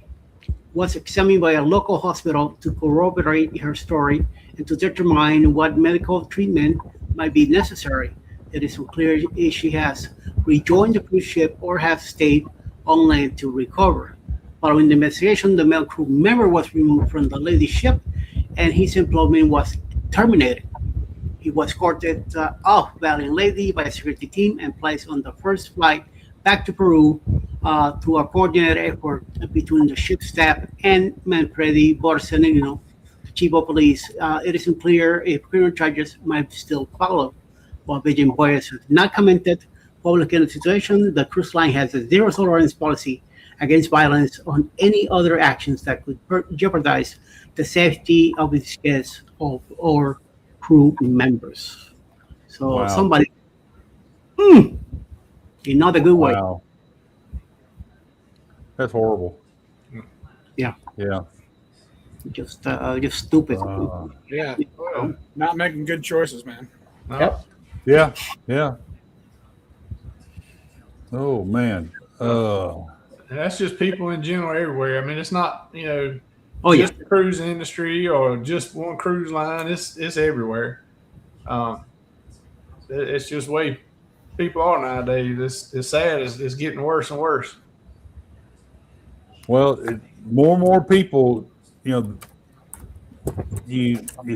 was examined by a local hospital to corroborate her story and to determine what medical treatment might be necessary. It is unclear if she has rejoined the cruise ship or has stayed on land to recover. Following the investigation, the male crew member was removed from the lady ship and his employment was terminated. He was escorted off Valiant Lady by a security team and placed on the first flight back to Peru through a coordinated effort between the ship staff and Manfredi Borsellino, chief of police. It isn't clear if criminal charges might still follow. While Virgin Voyages has not commented publicly on the situation, the cruise line has a zero tolerance policy against violence on any other actions that could jeopardize the safety of its guests or crew members. So Wow. somebody, in not a good way. Wow. That's horrible. Yeah. Yeah. Just stupid. Yeah, not making good choices, man. No. Yep. Yeah. Yeah. Oh man. And that's just people in general everywhere. I mean, it's not, Oh yeah. just the cruise industry or just one cruise line. It's everywhere. It's just the way people are nowadays. It's sad. It's getting worse and worse. Well, more and more people, you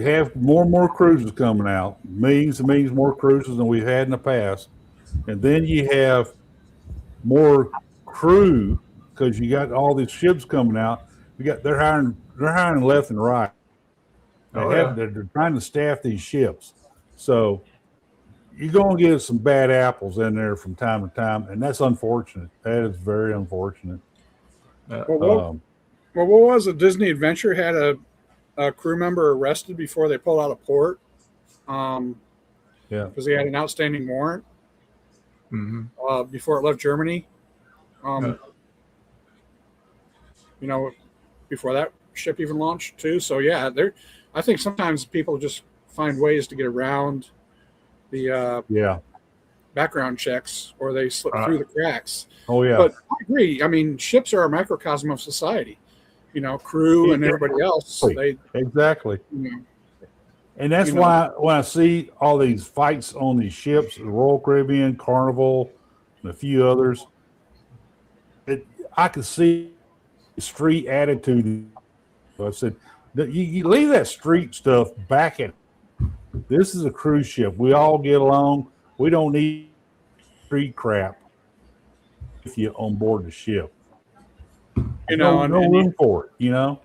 have more and more cruises coming out, millions and millions more cruises than we've had in the past, and then you have more crew because you got all these ships coming out. They're hiring left and right. They're trying to staff these ships, so you're going to get some bad apples in there from time to time, and that's unfortunate. That is very unfortunate. Well, what was it? Disney Adventure had a crew member arrested before they pulled out of port. Yeah. Because he had an outstanding warrant before it left Germany. Before that ship even launched too. So yeah, I think sometimes people just find ways to get around the background checks, or they slip through the cracks. Oh yeah. But I agree. I mean, ships are a microcosm of society. Crew and everybody else. Exactly. You know, And that's why when I see all these fights on these ships, the Royal Caribbean, Carnival, and a few others, I could see the street attitude. I said, you leave that street stuff back at. This is a cruise ship. We all get along. We don't need street crap if you on board the ship. You know, no room for it. You know.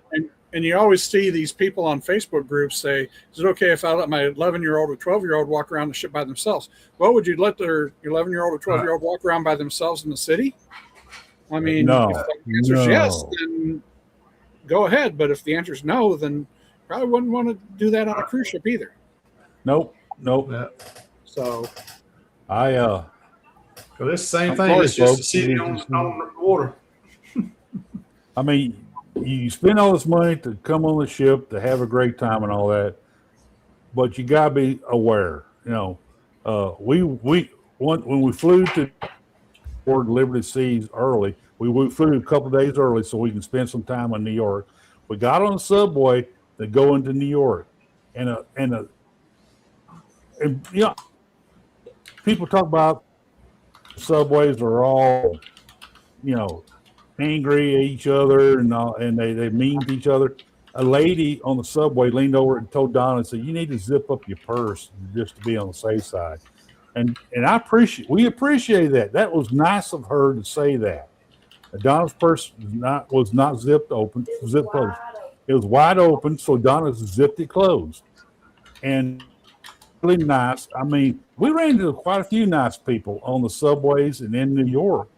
And you always see these people on Facebook groups say, "Is it okay if I let my 11-year-old or 12-year-old walk around the ship by themselves?" Well, would you let their 11-year-old or 12-year-old walk around by themselves in the city? I mean, No, if the answer is yes, no. then go ahead. But if the answer is no, then probably wouldn't want to do that on a cruise ship either. Nope. Yeah. So I Cause it's the same I'm thing. sorry, It's just a folks. city on the water. I mean, you spend all this money to come on the ship to have a great time and all that, but you gotta be aware. You know, when we flew to Port Liberty Seas early, we flew a couple of days early so we can spend some time in New York. We got on the subway to go into New York, and you know, people talk about subways are all, you know, angry at each other and all, and they mean to each other. A lady on the subway leaned over and told Donna and said, "You need to zip up your purse just to be on the safe side." And we appreciate that. That was nice of her to say that. Donna's purse was not zipped closed. It was wide open, so Donna zipped it closed. And really nice. I mean, we ran into quite a few nice people on the subways and in New York.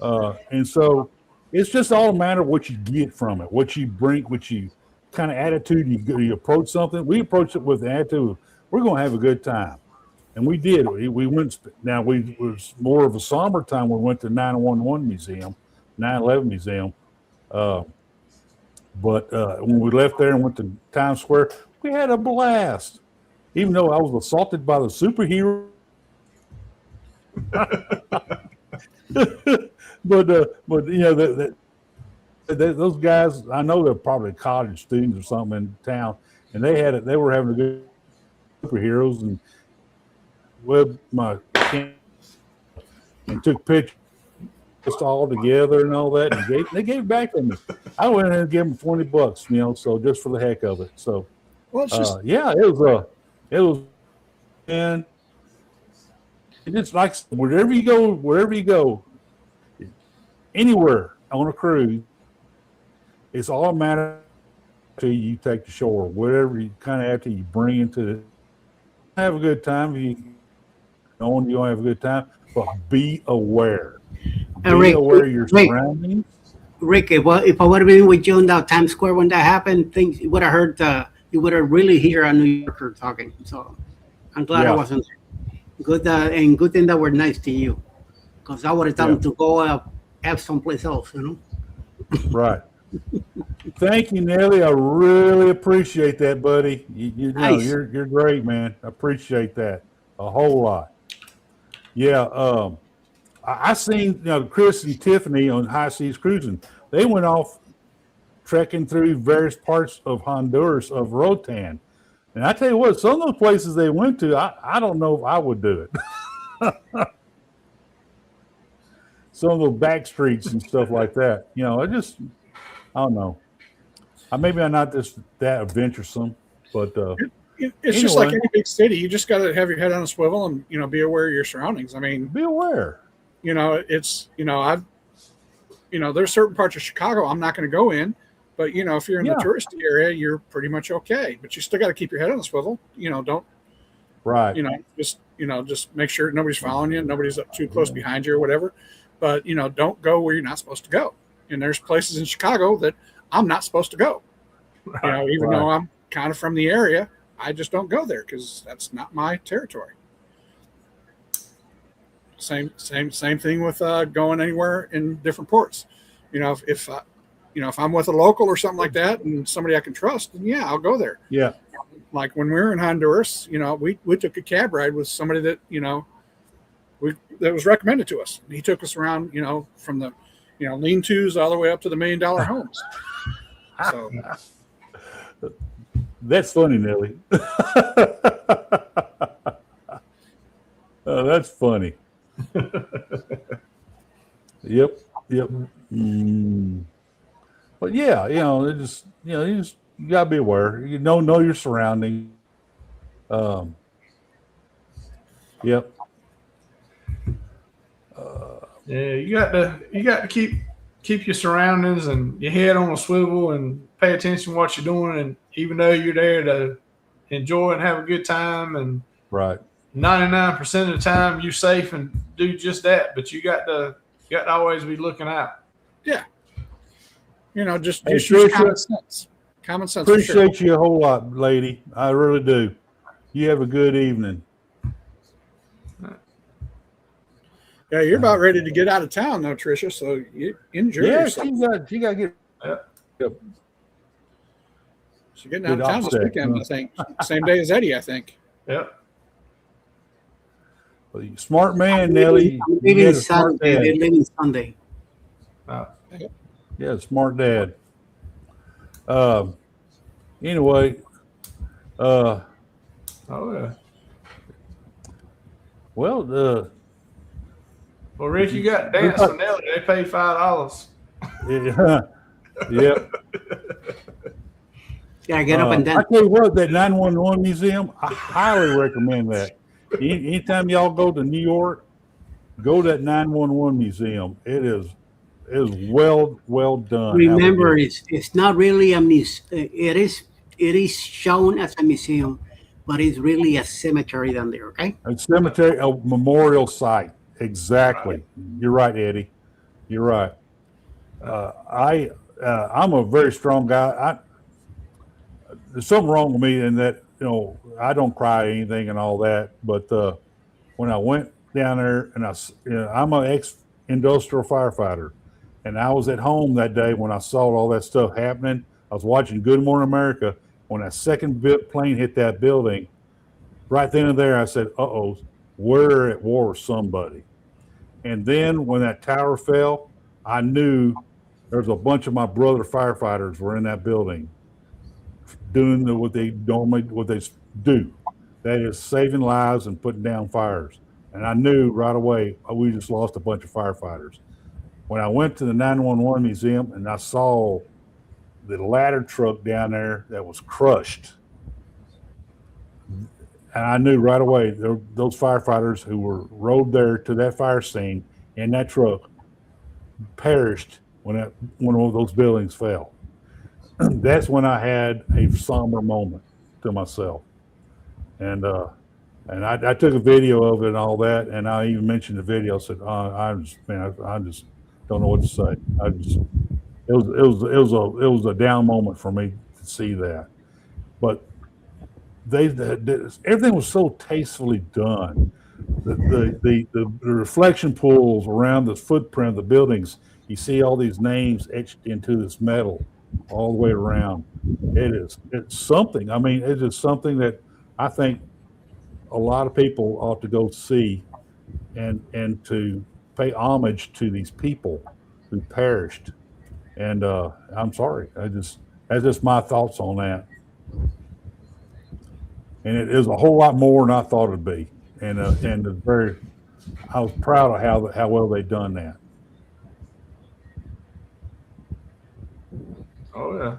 And so it's just all a matter of what you get from it, what you bring, what you kind of attitude you approach something. We approached it with the attitude of, we're going to have a good time. And we did. We went. Now it was more of a somber time. We went to 911 Museum, 9/11 Museum. But when we left there and went to Times Square, we had a blast. Even though I was assaulted by the superhero. but you know those guys, I know they're probably college students or something in town, and they were having a good superheroes and with my and took pictures all together and all that, and they gave it back to me. I went in and gave them $20, you know, so just for the heck of it. So well, it's just yeah, it was, and it's like wherever you go, anywhere on a cruise, it's all a matter till you take the shore, whatever you kind of after you bring into it. Have a good time. If you don't have a good time, but be aware. Be Rick, aware of your Rick. surroundings. Rick, if I would have been with you in that Times Square when that happened, things you would have heard. You would have really hear a New Yorker talking. So I'm glad I Yeah. wasn't there. Good and good thing that we're nice to you, because I would have told them to go have someplace else. You know. Right. Thank you, Nelly. I really appreciate that, buddy. You know, Nice. you're great, man. I appreciate that a whole lot. Yeah. I seen Chris and Tiffany on High Seas Cruising. They went off trekking through various parts of Honduras of Rotan. And I tell you what, some of those places they went to, I don't know if I would do it. Some of those back streets and stuff like that. You know, I don't know. Maybe I'm not just that adventuresome, but it's just like anyway. any big city. You just got to have your head on a swivel and be aware of your surroundings. I mean, be aware. It's there's certain parts of Chicago I'm not going to go in, but if you're in the touristy area, you're pretty much okay. But you still got to keep your head on the swivel. Don't. Right. Just make sure nobody's following you, nobody's up too close behind you or whatever. But don't go where you're not supposed to go. And there's places in Chicago that I'm not supposed to go. Even though I'm kind of from the area, I just don't go there because that's not my territory. Same thing with going anywhere in different ports. If I'm with a local or something like that and somebody I can trust, then yeah, I'll go there. Yeah. Like when we were in Honduras, we took a cab ride with somebody that that was recommended to us. He took us around, from the lean-tos all the way up to the $1 million homes. So that's funny, Nelly. Oh, that's funny. Yep. But yeah, you gotta be aware. You know your surroundings. Yep. Yeah, you got to keep keep your surroundings and your head on a swivel and pay attention to what you're doing. And even though you're there to enjoy and have a good time, and Right. 99% of the time you're safe and do just that, but you got to always be looking out. You know, just Hey, use Tricia. common sense. Common sense. for sure. Appreciate you a whole lot, lady. I really do. You have a good evening. Yeah, you're about ready to get out of town though, Tricia. So you enjoy Yeah, yourself. she got to get. She's getting out of Good town this offset, weekend, huh? I think. Same day as Eddie, I think. Yep. Smart man, Nelly. I'm You leaving had a smart Saturday. dad. They're leaving Sunday. Yeah, smart dad. Anyway, Oh yeah. well, Well, Rick, you got dance for Nelly. They pay $5. yeah, yeah. Yeah, get up and I dance. tell you what, that 911 museum, I highly recommend that. Anytime y'all go to New York, go to that 911 museum. It is well done. Remember, it's not really a museum. It is shown as a museum, but it's really a cemetery down there. Okay. A cemetery, a memorial site. Exactly. You're right, Eddie. You're right. I'm a very strong guy. There's something wrong with me in that, I don't cry at anything and all that. But when I went down there, and I'm an ex-industrial firefighter, and I was at home that day when I saw all that stuff happening. I was watching Good Morning America when that second plane hit that building. Right then and there, I said, "Uh-oh, we're at war with somebody." And then when that tower fell, I knew there was a bunch of my brother firefighters were in that building doing what they do. That is saving lives and putting down fires. And I knew right away we just lost a bunch of firefighters. When I went to the 911 museum and I saw the ladder truck down there that was crushed, and I knew right away those firefighters who were rode there to that fire scene in that truck perished when one of those buildings fell. That's when I had a somber moment to myself, and I took a video of it and all that, and I even mentioned the video. I said, I just don't know what to say. It was a down moment for me to see that, but everything was so tastefully done. The reflection pools around the footprint of the buildings, you see all these names etched into this metal all the way around. It's something. I mean, it is something that I think a lot of people ought to go see and to pay homage to these people who perished. And I'm sorry. That's just my thoughts on that. And it is a whole lot more than I thought it'd be. And I was proud of how well they done that. Oh yeah.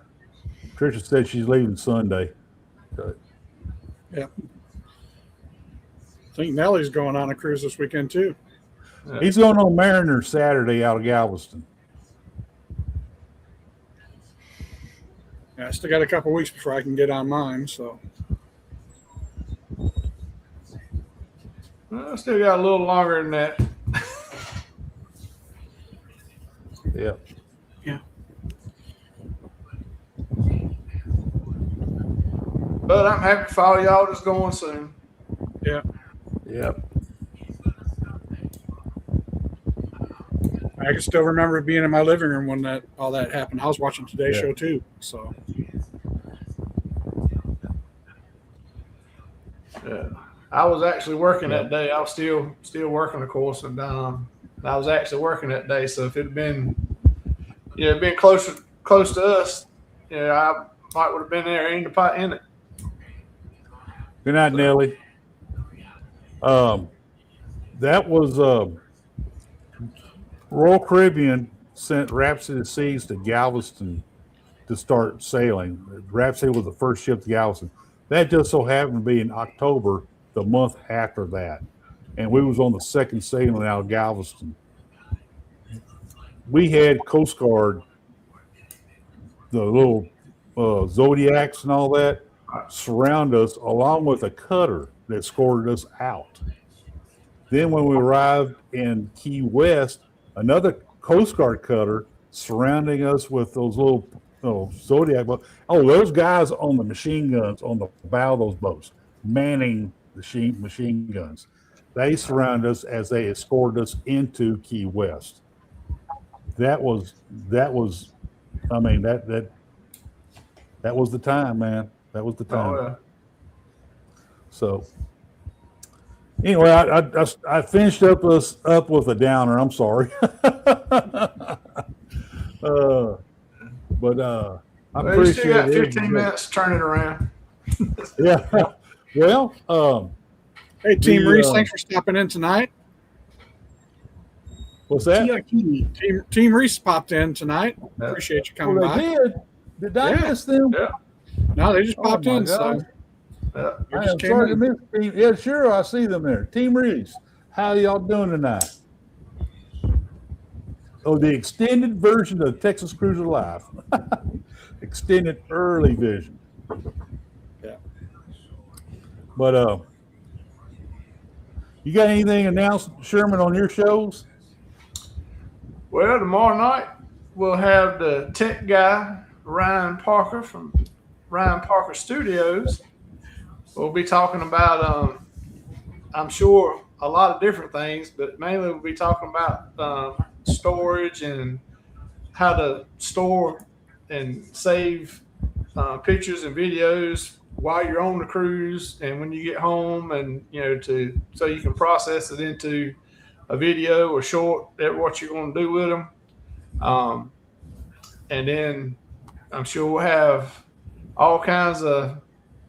Tricia said she's leaving Sunday. Yeah. I think Nelly's going on a cruise this weekend too. He's going on Mariner Saturday out of Galveston. Yeah, I still got a couple weeks before I can get on mine. So Well, I still got a little longer than that. Yep. Yeah. But I'm happy for all y'all that's going soon. yeah, Yep. I can still remember being in my living room when all that happened. I was watching Today's Yeah. Show too. So Yeah. I was actually working that day. I was still working, of course, and I was actually working that day. So if it had been, been close to us, I might would have been there in it. Good night, Nelly. That was Royal Caribbean sent Rhapsody Seas to Galveston to start sailing. Rhapsody was the first ship to Galveston. That just so happened to be in October, the month after that, and we was on the second sailing out of Galveston. we had Coast Guard, the little Zodiacs and all that, surround us along with a cutter that escorted us out. Then when we arrived in Key West, another Coast Guard cutter surrounding us with those little Zodiac boats. Oh, those guys on the machine guns on the bow of those boats, manning the machine guns. They surround us as they escorted us into Key West. That was, I mean, that was the time, man. That was the time. Oh, yeah. So anyway, I finished up with a downer. I'm sorry. But I Well, you appreciate still got it. 15 minutes to turn it around. Yeah. Well, Hey, Team The, Reese, thanks for stopping in tonight. what's that? TRT. Team Reese popped in tonight. Yeah. Appreciate you coming Well, they by. did. Did I Yeah. miss them? Yeah. No, they just Oh, popped my in. So God. Yeah. they I just am came sorry to in. miss Team. Yeah, sure. I see them there. Team Reeves. How y'all doing tonight? Oh, the extended version of Texas Cruiser Live. Extended early vision. Yeah. But you got anything announced, Sherman, on your shows? Well, tomorrow night we'll have the tech guy, Ryan Parker from Ryan Parker Studios. We'll be talking about, I'm sure, a lot of different things, but mainly we'll be talking about storage and how to store and save pictures and videos while you're on the cruise and when you get home, and so you can process it into a video or short at what you're going to do with them. And then I'm sure we'll have all kinds of,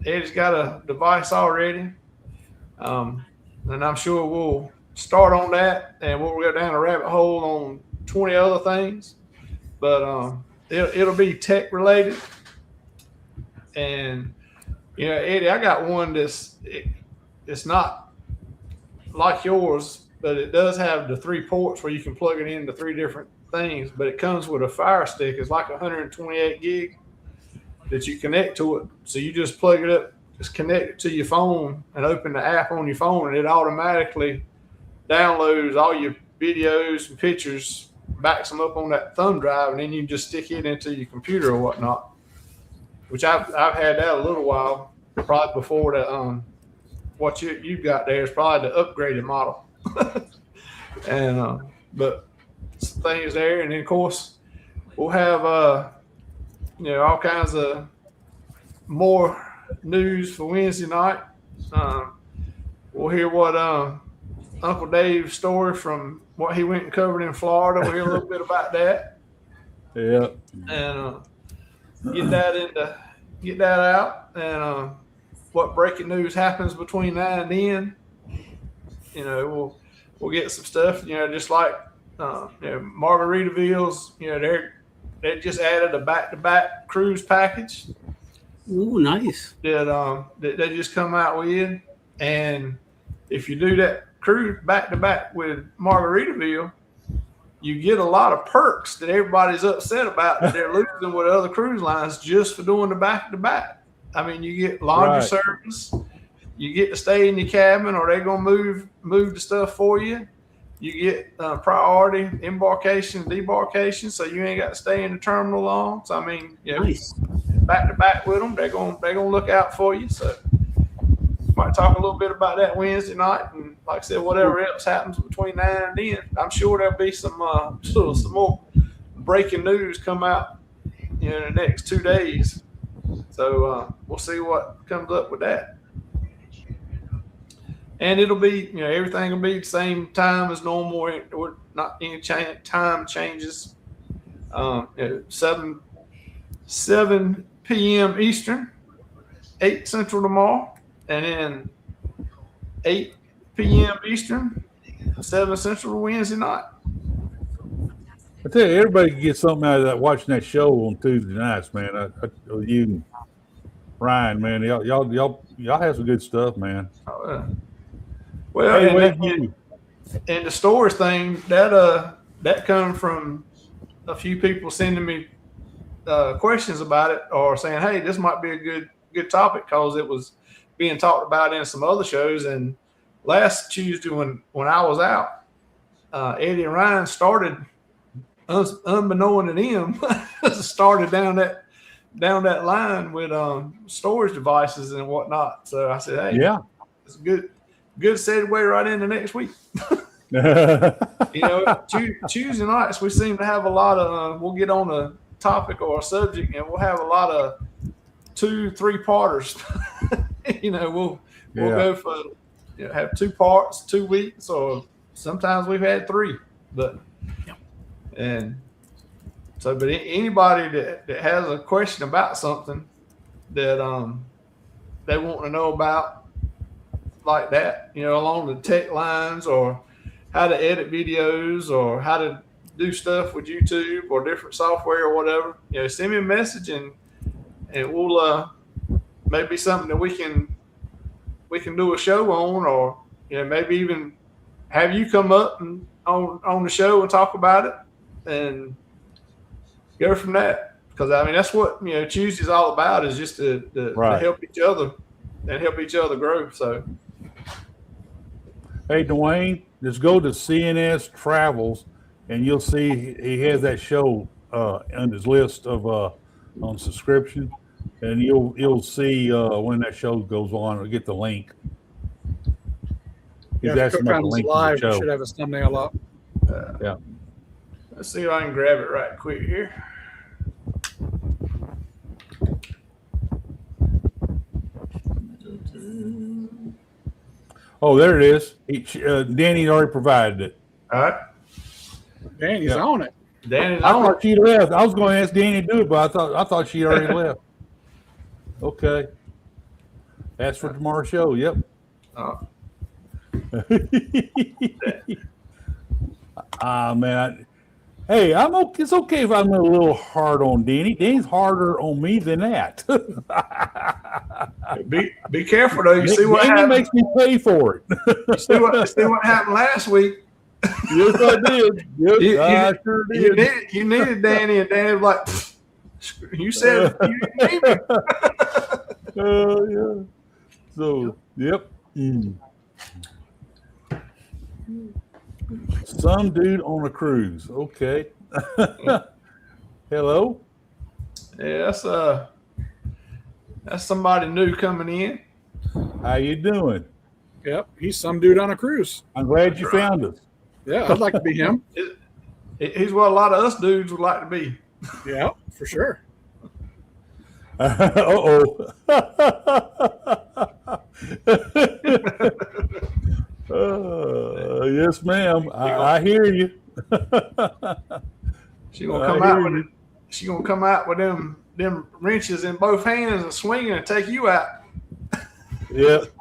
Eddie's got a device already. And I'm sure we'll start on that and we'll go down a rabbit hole on 20 other things, but it'll be tech related. And Eddie, I got one it's not like yours, but it does have the 3 ports where you can plug it into 3 different things, but it comes with a Fire Stick. It's like 128 gig that you connect to it. So you just plug it up, just connect it to your phone and open the app on your phone, and it automatically downloads all your videos and pictures, backs them up on that thumb drive, and then you just stick it into your computer or whatnot. Which I've had that a little while, probably before the what you've got there is probably the upgraded model. And but some things there, and then of course we'll have all kinds of more news for Wednesday night. We'll hear what Uncle Dave's story from what he went and covered in Florida. We'll hear a little bit about that. Yeah. And get that out, and what breaking news happens between now and then. We'll get some stuff. Just like Margaritaville's. They just added a back-to-back cruise package Ooh, nice. that they just come out with, and if you do that cruise back-to-back with Margaritaville, you get a lot of perks that everybody's upset about that they're losing with other cruise lines just for doing the back-to-back. I mean, you get laundry service, you get to stay in your cabin, or they're gonna move the stuff for you. You get priority embarkation, debarkation, so you ain't got to stay in the terminal long. So I mean, Nice. back-to-back with them, they're gonna look out for you. So might talk a little bit about that Wednesday night, and like I said, whatever else happens between now and then, I'm sure there'll be some more breaking news come out in the next 2 days. So we'll see what comes up with that, and it'll be everything will be the same time as normal. Or not any time changes. 7 p.m. Eastern, 8 Central tomorrow. And then 8 p.m. Eastern, 7 Central Wednesday night. I tell you, everybody can get something out of that watching that show on Tuesday nights, man. You and Ryan, man, y'all have some good stuff, man. Oh, yeah. Well, Hey, and the storage thing that come from a few people sending me questions about it or saying, "Hey, this might be a good topic," because it was being talked about in some other shows. And last Tuesday, when I was out, Eddie and Ryan started, unbeknown to them, started down that line with storage devices and whatnot. So I said, "Hey, Yeah. it's a good segue right into next week." Tuesday nights we seem to have a lot of. We'll get on a topic or a subject, and we'll have a lot of 2-3 parters. We'll go for have 2 parts, 2 weeks, or sometimes we've had 3. But and so, but anybody that has a question about something that they want to know about, like that, along the tech lines, or how to edit videos, or how to do stuff with YouTube or different software or whatever, send me a message and we'll maybe something that we can do a show on, or maybe even have you come up and on the show and talk about it and go from that. Because I mean that's what Tuesday's all about, is just to help each other and help each other grow. So Hey, Dwayne, just go to CNS Travels, and you'll see he has that show on his list of on subscription, and you'll see when that show goes on, or get the link. He's Yeah, asking about the Cooktime's link to live. the It show. should have his thumbnail up. Yeah. let's see if I can grab it right quick here. Oh, there it is. Danny already provided it. All right, Dang, he's Yeah. on it. Danny. I thought she left. I was going to ask Danny to do it, but I thought she already left. Okay. That's for tomorrow's show. Yep. Man. Hey, I'm okay. It's okay if I'm a little hard on Danny. Danny's harder on me than that. Be careful though. You see what Danny happened. makes me pay for it. See what happened last week. Yes, I did. Yep, You- I sure did. You needed Danny, and Danny was like, "Pfft, you said you didn't need me." Yeah. So, yep. Some dude on a cruise. Okay. Hello. Yeah, that's somebody new coming in. How you doing? Yep, he's some dude on a cruise. I'm glad you found us. Yeah, I'd like to be him. He's what a lot of us dudes would like to be. Yeah, for sure. Uh-oh. Yes, ma'am. I hear you. She gonna come out with it. She gonna come out with them wrenches in both hands and swinging and take you out. Yep.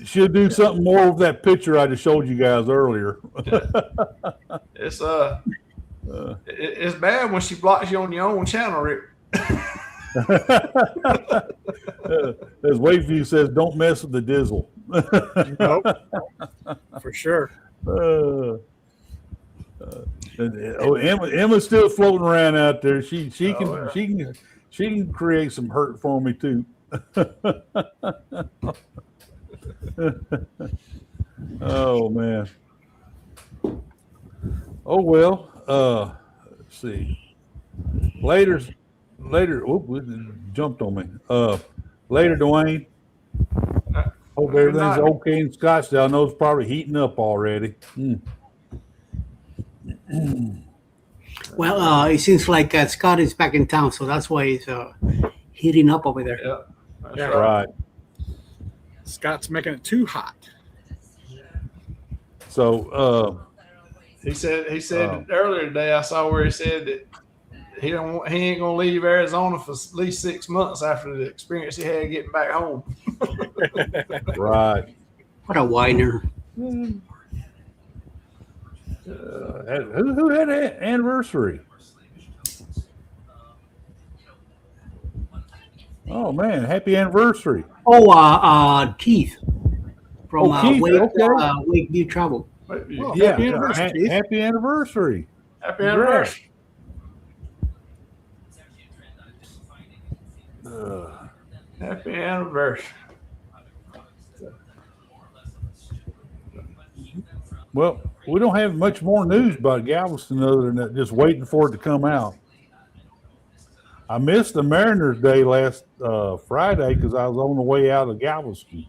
She'll do something more with that picture I just showed you guys earlier. It's bad when she blocks you on your own channel, Rick. As Wakeview says, don't mess with the Dizzle. Nope. For sure. Emma's still floating around out there. She can create some hurt for me too. Oh man. Oh well. Let's see. Later. Oop, it jumped on me. Later, Dwayne. Hope everything's okay in Scottsdale. I know it's probably heating up already. Well, it seems like Scott is back in town, so that's why it's heating up over there. Yeah, that's Yeah. Right. Scott's making it too hot. So, He said earlier today. I saw where he said that he ain't gonna leave Arizona for at least 6 months after the experience he had getting back home. right. What a whiner. Who had an anniversary? Oh man, happy anniversary! Oh, Keith from Keith, okay. Wakeview Travel. Oh, Yeah, happy anniversary, Keith. happy anniversary. Happy Congrats. anniversary. Happy anniversary. Well, we don't have much more news about Galveston other than that, just waiting for it to come out. I missed the Mariners Day last Friday because I was on the way out of Galveston,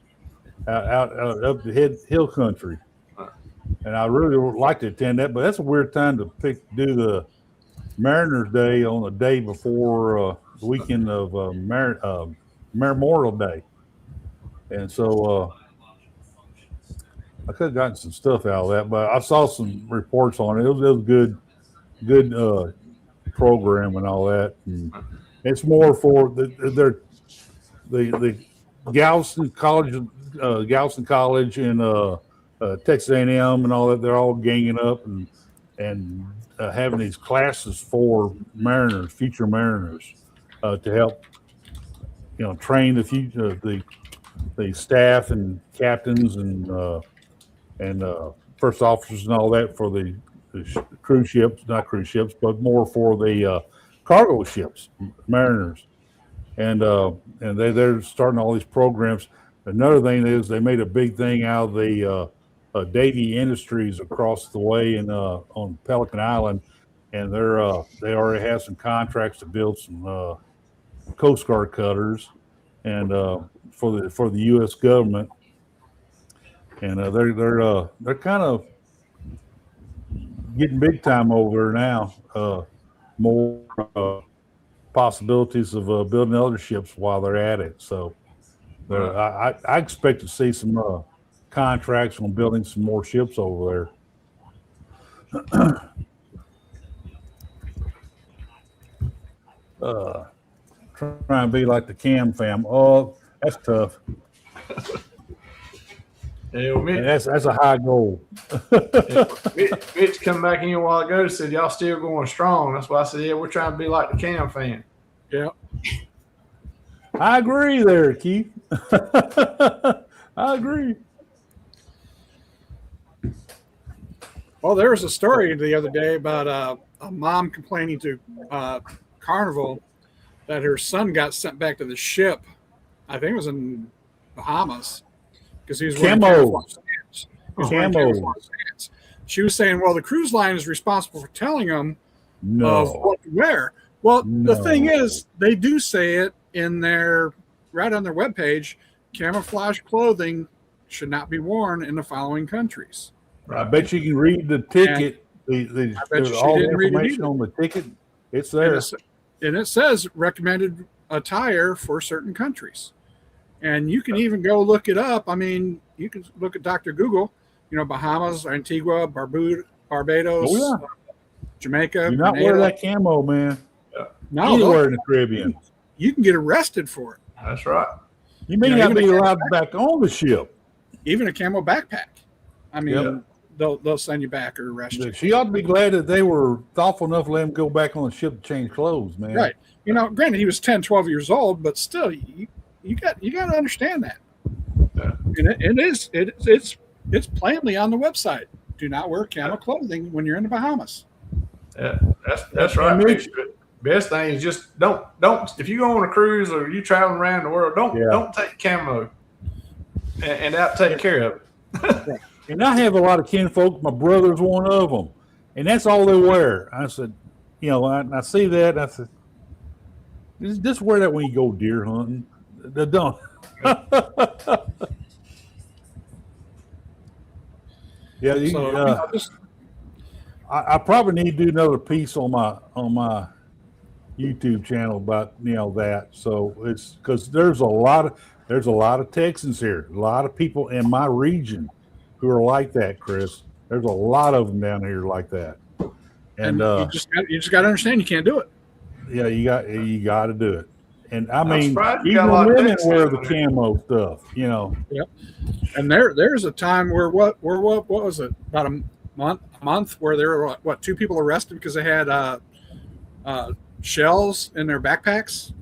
out up the hill country, and I really would like to attend that. But that's a weird time to do the Mariners Day on the day before the weekend of Memorial Day, and so I could have gotten some stuff out of that. But I saw some reports on it. It was good program and all that. And it's more for the Galveston College, and Texas A&M and all that. They're all ganging up and having these classes for Mariners, future Mariners, to help train the future the staff and captains and first officers and all that for the cruise ships, not cruise ships, but more for the cargo ships, Mariners, and they're starting all these programs. Another thing is they made a big thing out of the Davy Industries across the way and on Pelican Island, and they already have some contracts to build some Coast Guard cutters, and for the U.S. government, and they're kind of getting big time over there now. More possibilities of building other ships while they're at it. So I expect to see some contracts on building some more ships over there. Trying to be like the Cam fam. Oh, that's tough. Yeah, well, And that's a high goal. Mitch come back in a while ago and said, y'all still going strong. That's why I said, yeah, we're trying to be like the Cam fan. Yeah. I agree there, Keith. I agree. Well, there was a story the other day about a mom complaining to Carnival that her son got sent back to the ship. I think it was in Bahamas because he was wearing camouflage pants. He was wearing camouflage pants. She was saying, well, the cruise line is responsible for telling them of what to wear. Well, the thing is, they do say it in right on their webpage, camouflage clothing should not be worn in the following countries. I bet you can read the ticket. I bet you all the didn't read it information either. on the ticket. It's there. And it says recommended attire for certain countries. And you can even go look it up. I mean, you can look at Dr. Google, Bahamas, Antigua, Barbados, Jamaica. Do not wear that camo, man. No, anywhere in the Caribbean. You can get arrested for it. That's right. You may not be allowed back on the ship. Even a camo backpack. I mean, they'll send you back or arrest you. She ought to be glad that they were thoughtful enough to let him go back on the ship to change clothes, man. Right. Granted, he was 10, 12 years old, but still, you got to understand that. Yeah. And it's plainly on the website. Do not wear camo clothing when you're in the Bahamas. Yeah, that's right. Mitch. Best thing is just don't if you go on a cruise or you traveling around the world, don't take camo and out take care of it. And I have a lot of kinfolk. My brother's one of them, and that's all they wear. I said, I see that. And I said, just wear that when you go deer hunting. Don't. I probably need to do another piece on my YouTube channel about that. So it's because there's a lot of Texans here, a lot of people in my region who are like that, Chris. There's a lot of them down here like that, and you just got to understand you can't do it. Yeah, you got to do it. And I mean, even women wear the camo stuff, Yep. And there's a time where what was it, about a month where there were two people arrested because they had shells in their backpacks,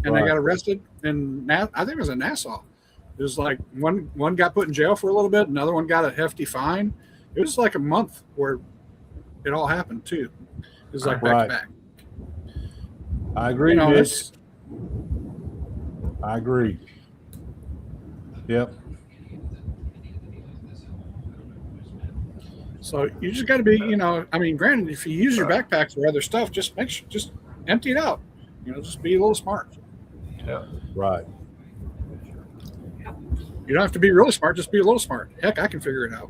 and they got arrested. And I think it was in Nassau. It was like one got put in jail for a little bit, another one got a hefty fine. It was like a month where it all happened too. It was like Right. back to back. I agree, You know, Mitch. it's, I agree. Yep. so you just got to be, you know, I mean, granted, if you use your backpacks or other stuff, just just empty it out. You know, just be a little smart. Right. You don't have to be really smart, just be a little smart. Heck, I can figure it out.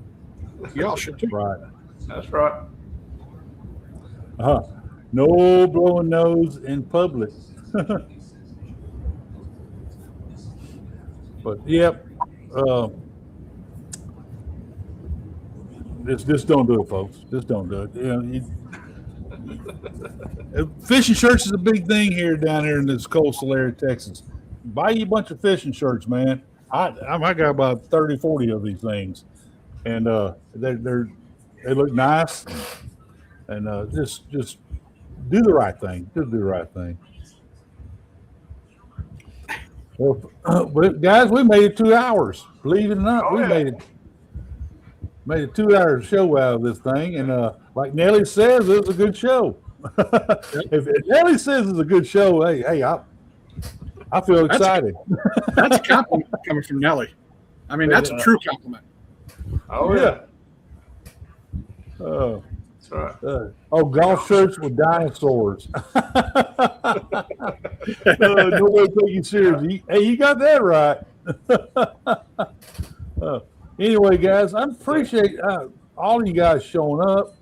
Y'all should too. Right. That's right. No blowing nose in public. But yep. Just don't do it, folks. Just don't do it. You know, fishing shirts is a big thing down here in this coastal area of Texas. Buy you a bunch of fishing shirts, man. I got about 30, 40 of these things, and they look nice, and just do the right thing. Just do the right thing. Well, but guys, we made it 2 hours. Believe it or not, Oh, we yeah. made a 2 hour show out of this thing, and like Nelly says, it was a good show. If Nelly says it's a good show, hey, I feel excited. That's a compliment coming from Nelly. I mean, that's a true compliment. Oh yeah. That's right. Golf shirts with dinosaurs. Nobody take you serious. Hey, you got that right. Anyway, guys, I appreciate all of you guys showing up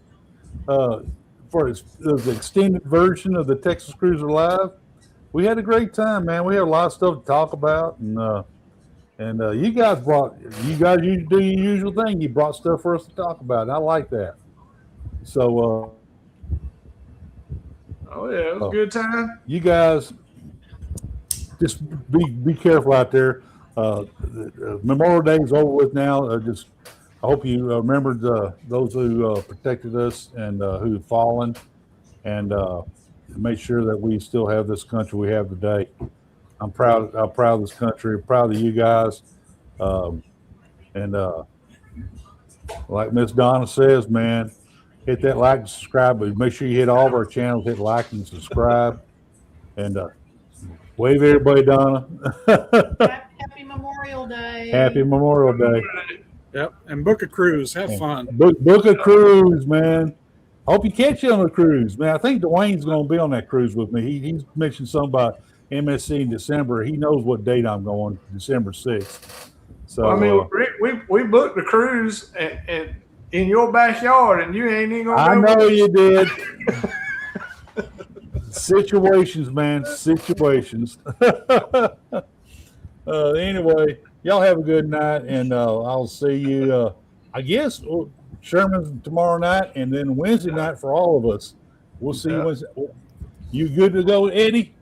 for this extended version of the Texas Cruiser Live. We had a great time, man. We had a lot of stuff to talk about, and you guys you do your usual thing. You brought stuff for us to talk about, and I like that. So, Oh yeah, it was a good time. you guys just be careful out there. Memorial Day is over with now. I hope you remembered those who protected us and who have fallen, and make sure that we still have this country we have today. I'm proud of this country. I'm proud of you guys. And like Miss Donna says, man, hit that like and subscribe. But make sure you hit all of our channels. Hit like and subscribe. And wave everybody, Donna. Happy Memorial Day. Happy Memorial Day. Yep. And book a cruise. Have fun. Book a cruise, man. Hope you catch you on the cruise, man. I think Dwayne's going to be on that cruise with me. He's mentioned something about MSC in December. He knows what date I'm going, December 6th. So I mean, we booked the cruise and in your backyard, and you ain't even gonna. I go know you did. Situations, man. Situations. Anyway, y'all have a good night, and I'll see you. I guess Sherman's tomorrow night, and then Wednesday night for all of us. We'll see you Wednesday. You good to go, Eddie?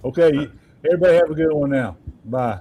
Okay. Everybody have a good one now. Bye.